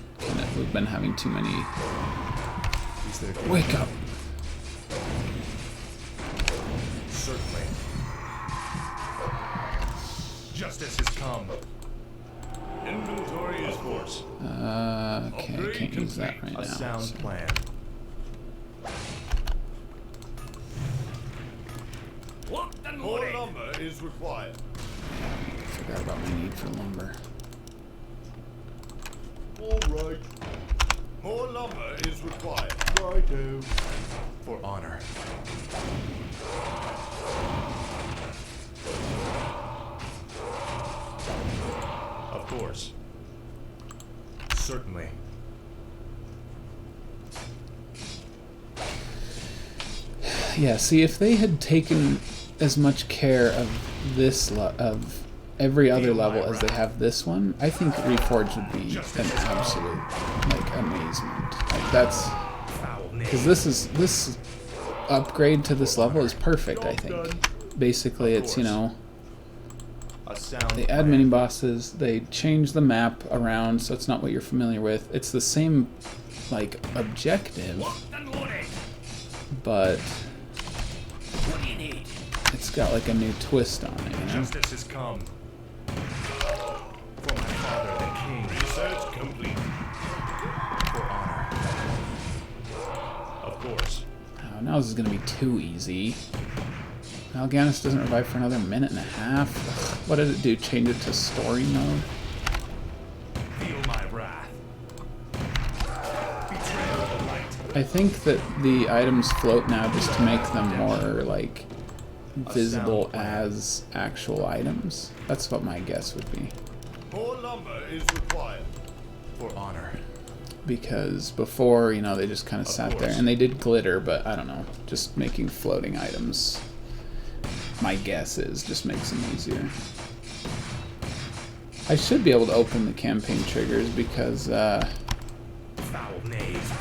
we've been having too many... Wake up! Certainly. Justice has come. Inventory is course. Okay, I can't use that right now. A sound so. plan. More lumber is required. Forgot about my need for lumber. All right. More lumber is required. Righto. For honor. Of course. Certainly. Yeah, see, if they had taken as much care of this of every other level as they have this one, I think Reforged would be an absolute, like, amazement. Like, that's... Because this upgrade to this level is perfect, I think. Basically, it's, you know... They add mini bosses. They change the map around so it's not what you're familiar with. It's the same, like, objective, but it's got like a new twist on it, you know? Justice has come. For my father, the king. Research complete. For honor. Of course. Oh, now this is gonna be too easy. Mal'Ganis doesn't revive for another minute and a half. Ugh, what did it do? Change it to story mode? Feel my wrath. Betrayal of the light. I think that the items float now just to make them more, like, visible as actual items. That's what my guess would be. More lumber is required. For honor. Because before, you know, they just kind of sat there. And they did glitter, but I don't know. Just making floating items, my guess is, just makes them easier. I should be able to open the campaign triggers because, Foul knave.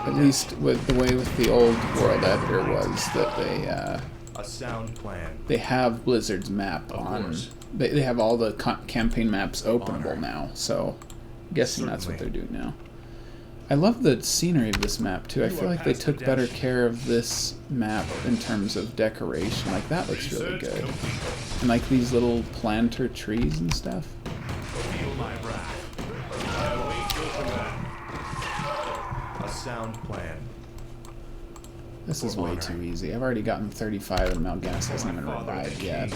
at least with the way with the old world editor was that they, A sound plan. they have Blizzard's map on. They have all the campaign maps openable now, so I'm guessing that's what they're doing now. I love the scenery of this map too. I feel like they took better care of this map in terms of decoration. Like, that looks really good. And like these little planter trees and stuff. Feel my wrath. I await your command. A sound plan. This is way too easy. I've already gotten 35 and Mal'Ganis hasn't even revived yet.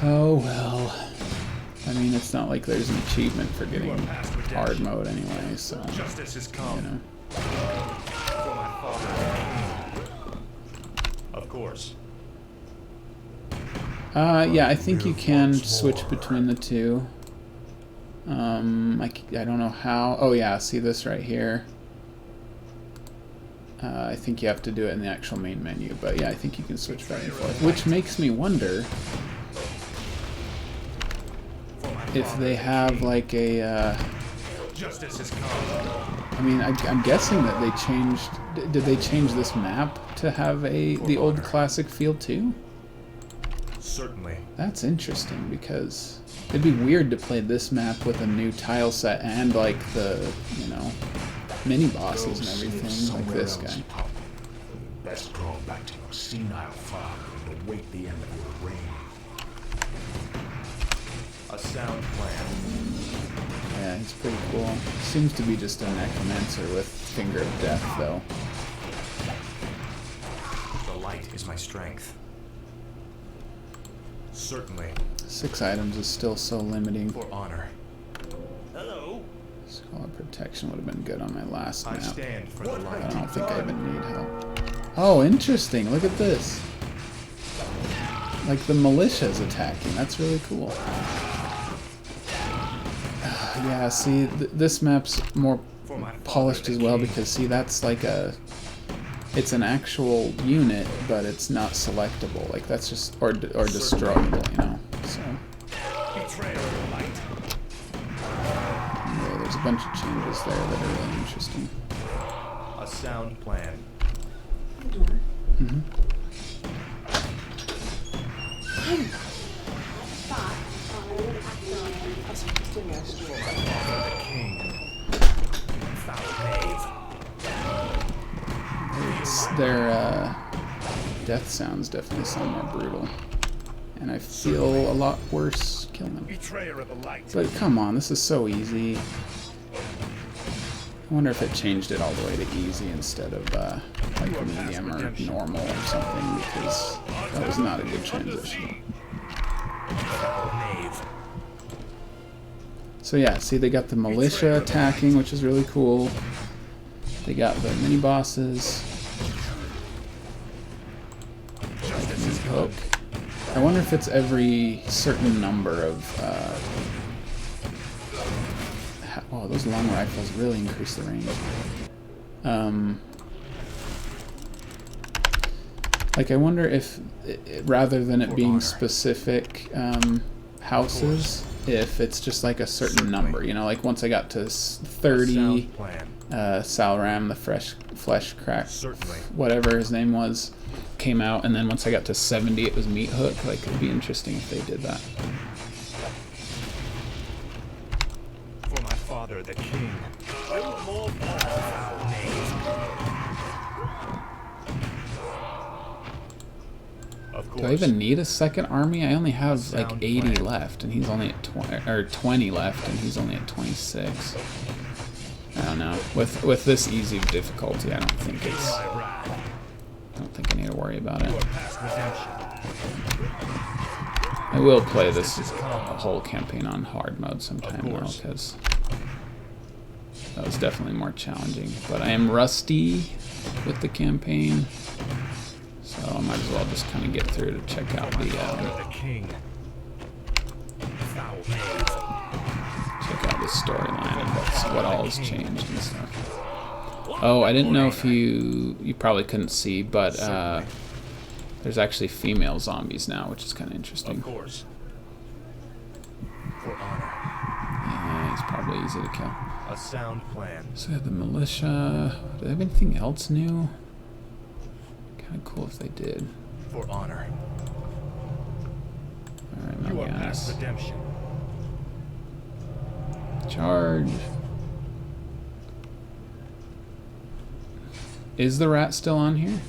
Oh well. I mean, it's not like there's an achievement for getting hard mode anyway, so, Justice has come. you know. For my father. Of course. Yeah, I think you can switch between the two. I don't know how. Oh yeah, see this right here? I think you have to do it in the actual main menu, but yeah, I think you can switch back and forth. Which makes me wonder if they have like a, Justice has come. I mean, I'm guessing that they changed, did they change this map to have the old classic feel too? Certainly. That's interesting, because it'd be weird to play this map with a new tile set and like the, you know, mini bosses and everything, like this guy. Best crawl back to your senile father and await the end of your reign. A sound plan. Yeah, he's pretty cool. Seems to be just a necromancer with Finger of Death, though. The light is my strength. Certainly. 6 items is still so limiting. For honor. Hello. Scholar Protection would have been good on my last I map. stand for the I light. don't think I even need help. Oh, interesting. Look at this. Like the militia's attacking. That's really cool. Yeah, see, this map's more polished as well, because see, that's like it's an actual unit, but it's not selectable. Like, that's just, or destroyable, you know, so. Yeah, there's a bunch of changes there that are really interesting. A sound plan. Mm-hmm. Their death sounds definitely sound more brutal, and I feel a lot worse killing them. But come on, this is so easy. I wonder if it changed it all the way to easy instead of like medium or normal or something, because that was not a good transition. So yeah, see, they got the militia attacking, which is really cool. They got the mini bosses. Hook. I wonder if it's every certain number of. Oh, those long rifles really increase the range. Like, I wonder if, rather than it being specific houses, if it's just like a certain number. You know, like once I got to 30, Salram, the flesh crack, whatever his name was. came out, and then once I got to 70, it was Meat Hook. Like, it'd be interesting if they did that. For my father, the king. Of course. Do I even need a second army? I only have like 80 left, and he's only at 20, or 20 left, and he's only at 26. I don't know. With this easy of difficulty, I don't think I need to worry about it. I will play this whole campaign on hard mode sometime though, because that was definitely more challenging. But I am rusty with the campaign, so I might as well just kind of get through to check out the storyline and what all has changed and stuff. Oh, I didn't know if you probably couldn't see, but there's actually female zombies now, which is kind of interesting. Of course. For honor. Yeah, it's probably easy to kill. A sound plan. So we have the militia. Do they have anything else new? Kind of cool if they did. For honor. Alright, You are past redemption. Charge. Is the rat still on here?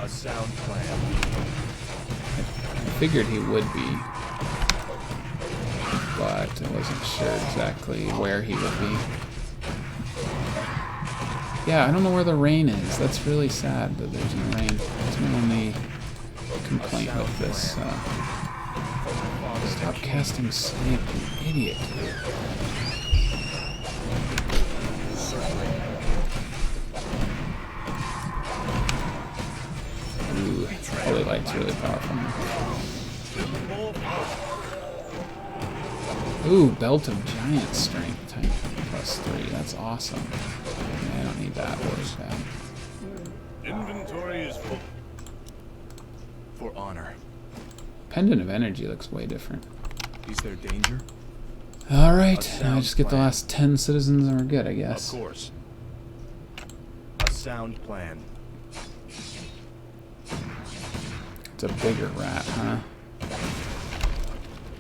A sound plan. I figured he would be, but I wasn't sure exactly where he would be. Yeah, I don't know where the rain is. That's really sad that there's no rain. That's my only complaint with this. Stop casting sleep, you idiot. Ooh, Holy Light's really powerful. Ooh, Belt of Giant Strength type +3. That's awesome. Yeah, I don't need that. Really bad. Inventory is full. For honor. Pendant of Energy looks way different. Is there danger? Alright, now I just get the last 10 citizens and we're good, I guess. Of course. A sound plan. It's a bigger rat, huh?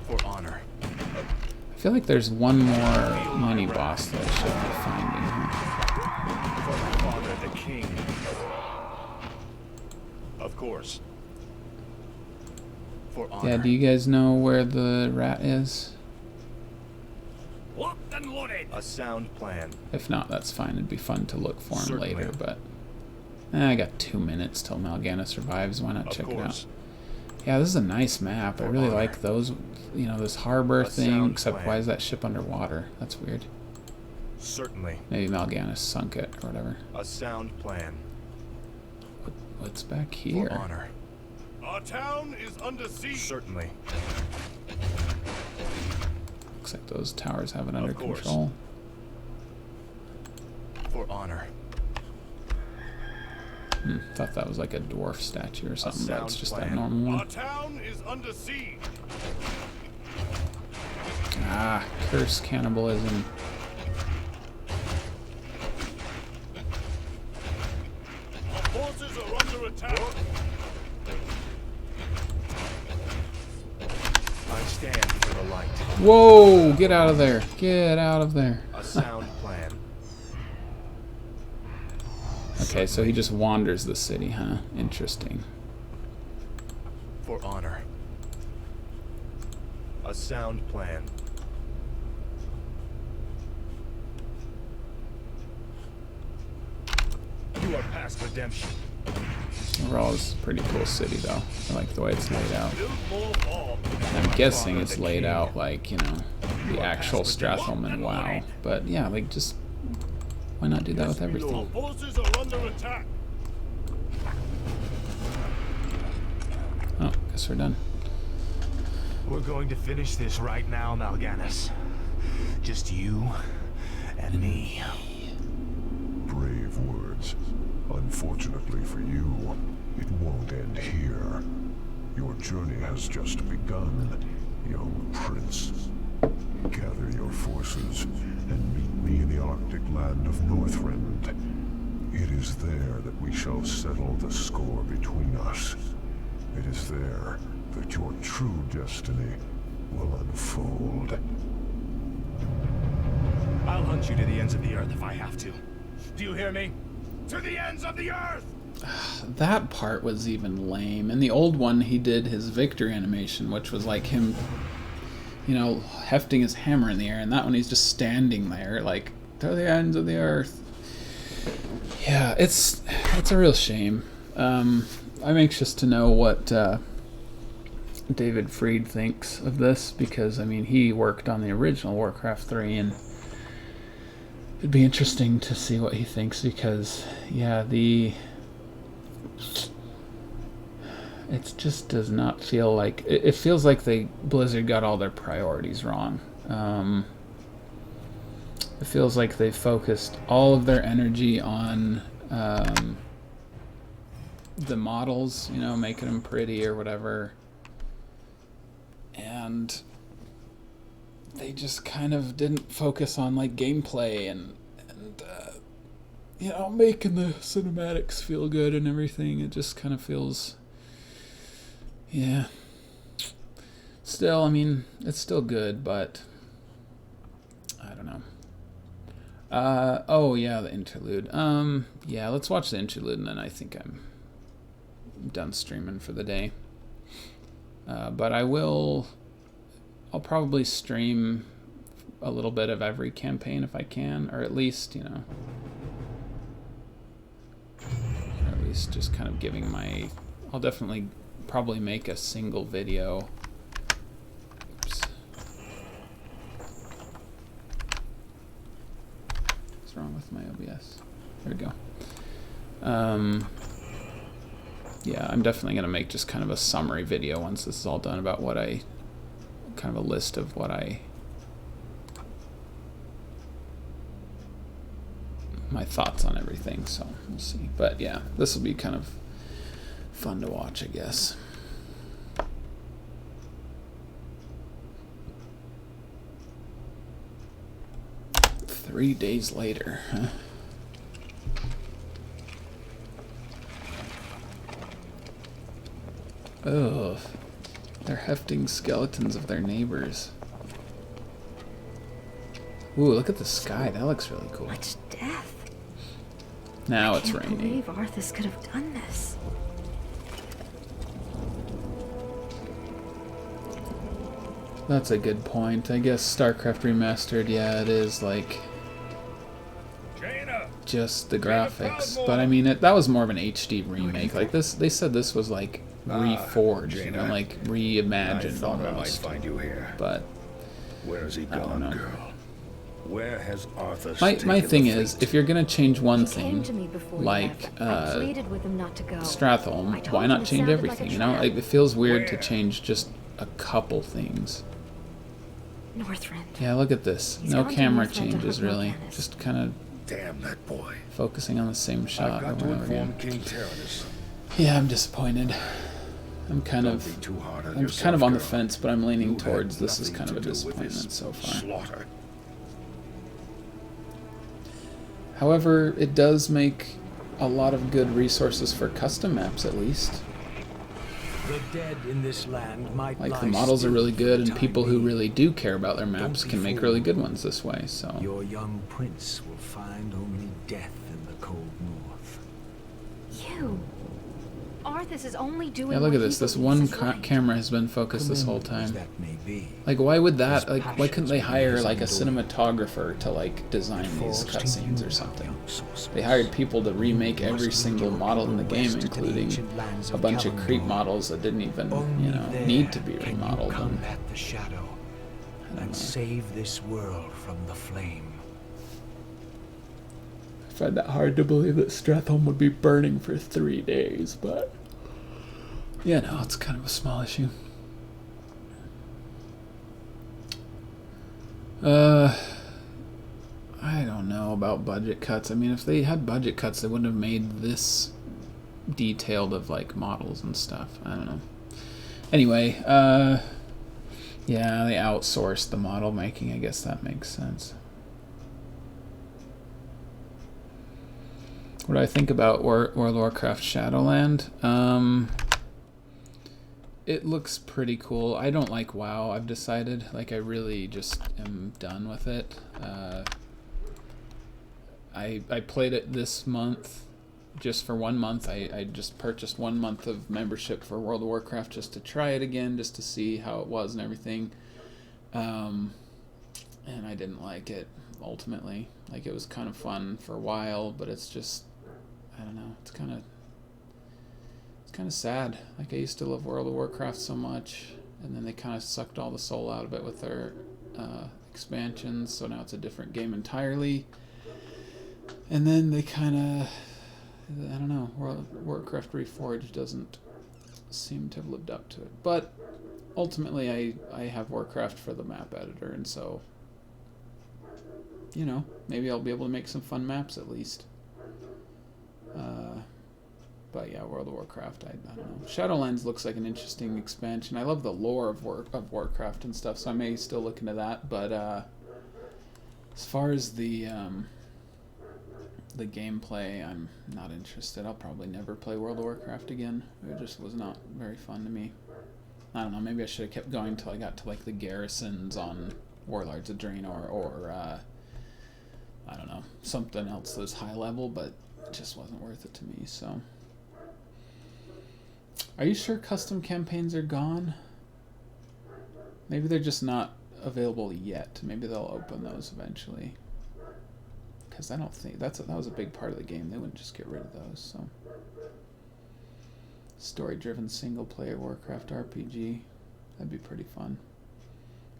For honor. I feel like there's one more mini boss that I should be finding, huh? For my father, the king. Of course. For honor. Yeah, do you guys know where the rat is? Locked and loaded. A sound plan. If not, that's fine. It'd be fun to look for him Certainly. later, but I got 2 minutes till Mal'Ganis survives. Why not check it out? Yeah, this is a nice map. I really like those, you know, this harbor thing, except why is that ship underwater? That's weird. Certainly. Maybe Mal'Ganis sunk it or whatever. A sound plan. What's back here? For honor. Our town is under siege. Certainly. Looks like those towers have it under course. control. For honor. Thought that was like a dwarf statue or something, but it's just that plan. normal Our one. town is under siege. Ah, curse cannibalism. Our forces are under attack. I stand for the light. Whoa! Get out of there! Get out of there! A sound plan. Okay, so he just wanders the city, huh? Interesting. For honor. A sound plan. You are past redemption. Overall, it's a pretty cool city, though. I like the way it's laid out. Build more bombs. I'm guessing it's laid out like, you know, the actual Stratholm and WoW. But yeah, like just why not do that with Our everything? forces are under attack. Oh, guess we're done. We're going to finish this right now, Mal'Ganis. Just you and me. Brave words. Unfortunately for you, it won't end here. Your journey has just begun, young prince. Gather your forces and meet me in the Arctic land of Northrend. It is there that we shall settle the score between us. It is there that your true destiny will unfold. I'll hunt you to the ends of the earth if I have to. Do you hear me? To the ends of the earth! That part was even lame. In the old one, he did his victory animation, which was like him, you know, hefting his hammer in the air. And that one, he's just standing there, like, to the ends of the earth. Yeah, it's a real shame. I'm anxious to know what David Fried thinks of this, because, I mean, he worked on the original Warcraft 3, and it'd be interesting to see what he thinks, because, yeah, it just does not feel like... It feels like Blizzard got all their priorities wrong. It feels like they focused all of their energy on the models, you know, making them pretty or whatever. And they just kind of didn't focus on, like, gameplay and you know, making the cinematics feel good and everything. It just kind of feels... Yeah. Still, I mean, it's still good, but... I don't know. Oh, yeah, the interlude. Yeah, let's watch the interlude, and then I think I'm done streaming for the day. But I'll probably stream a little bit of every campaign if I can, or at least, you know... Or at least just kind of giving my... I'll definitely probably make a single video. Oops. What's wrong with my OBS? There we go. Yeah, I'm definitely going to make just kind of a summary video once this is all done about what I... kind of a list of what I... my thoughts on everything, so we'll see. But yeah, this will be kind of fun to watch, I guess. Three days later, huh? Ugh. They're hefting skeletons of their neighbors. Ooh, look at the sky. That looks really cool. Much death. Now it's I can't raining. believe Arthas could have done this. That's a good point. I guess StarCraft Remastered, yeah, it is like just the graphics. But I mean, that was more of an HD remake. Like this, they said this was like reforged, you know, like reimagined almost. Find you here. But Where has he gone, girl? Where has Arthur my thing is, if you're gonna change one thing, To me before like he left. I pleaded with him not to go. Stratholm, I told why him not it change sounded like a everything? You know, trap. like, it feels weird to change just a couple things. Northrend. Yeah, look at this. He's No gone to camera Northrend to changes hunt really. Morganis. Just kind of Damn that boy. focusing on the same shot I've got over to and over inform again. King Tyrannus. Yeah, I'm disappointed. I'm kind Don't of be too hard on I'm yourself, kind of on the girl. fence, but I'm leaning You had towards this is nothing kind of a to do with disappointment this so far. Slaughter. However, it does make a lot of good resources for custom maps, at least. The dead in this land might Like, lie the models are still really for good, the and time people who being. really do care about their maps be can make really fooled. good ones this way, so... Your young prince will find only death in the cold north. You. Arthas is only doing Yeah, look what at he this. This believes one is right. camera has been focused this whole Commendable as time. that may be, Like, why would that... his Like, why couldn't passions they will be hire, his like, a undoing. cinematographer to, like, design these Falls to cutscenes you, or something? young sorcerer. They hired people to remake You every must single lead model in the your game, people west to the including ancient lands a of bunch of creep Kalimdor. models that didn't even, Only you know, there need to be can you remodeled. And combat the shadow and save this world from the flame. I find that hard to believe that Stratholm would be burning for 3 days, but... Yeah, no, it's kind of a small issue. I don't know about budget cuts. I mean, if they had budget cuts, they wouldn't have made this detailed of, like, models and stuff. I don't know. Anyway, Yeah, they outsourced the model making. I guess that makes sense. What do I think about World of Warcraft Shadowland? It looks pretty cool. I don't like WoW, I've decided. Like, I really just am done with it. I played it this month, just for 1 month. I just purchased 1 month of membership for World of Warcraft just to try it again, just to see how it was and everything. And I didn't like it, ultimately. Like, it was kind of fun for a while, but it's just, I don't know, it's kind of sad. Like, I used to love World of Warcraft so much, and then they kind of sucked all the soul out of it with their expansions, so now it's a different game entirely. And then they kind of, I don't know, Warcraft Reforged doesn't seem to have lived up to it. But ultimately, I have Warcraft for the map editor, and so, you know, maybe I'll be able to make some fun maps at least. But yeah, World of Warcraft, I don't know. Shadowlands looks like an interesting expansion. I love the lore of Warcraft and stuff, so I may still look into that. But as far as the gameplay, I'm not interested. I'll probably never play World of Warcraft again. It just was not very fun to me. I don't know, maybe I should have kept going until I got to like the garrisons on Warlords of Draenor, or I don't know, something else that's high level, but it just wasn't worth it to me. So, are you sure custom campaigns are gone? Maybe they're just not available yet. Maybe they'll open those eventually. Because I don't think that was a big part of the game. They wouldn't just get rid of those. So, story-driven single-player Warcraft RPG, that'd be pretty fun.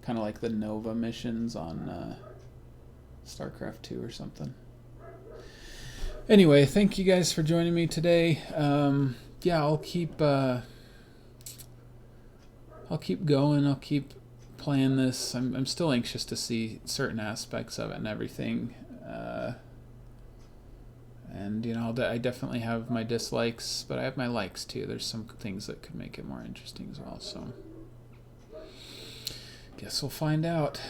Kind of like the Nova missions on StarCraft 2 or something. Anyway, thank you guys for joining me today. Yeah, I'll keep going. I'll keep playing this. I'm still anxious to see certain aspects of it and everything. And, you know, I definitely have my dislikes, but I have my likes too. There's some things that could make it more interesting as well, so guess we'll find out.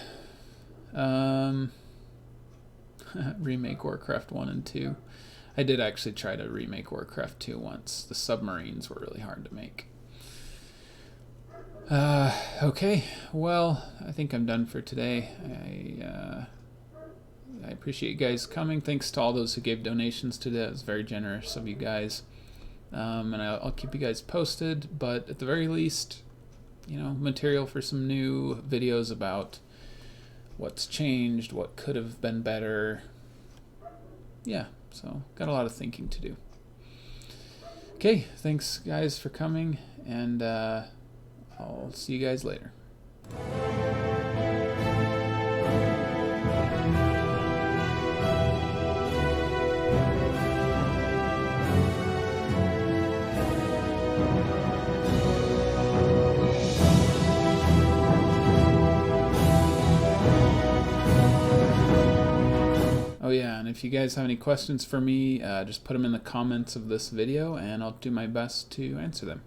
Remake Warcraft 1 and 2. I did actually try to remake Warcraft 2 once. The submarines were really hard to make. Okay, well, I think I'm done for today. I appreciate you guys coming. Thanks to all those who gave donations today. It was very generous of you guys. And I'll keep you guys posted, but at the very least, you know, material for some new videos about what's changed, what could have been better. Yeah, so got a lot of thinking to do. Okay, thanks guys for coming, and I'll see you guys later. Oh yeah, and if you guys have any questions for me, just put them in the comments of this video, and I'll do my best to answer them.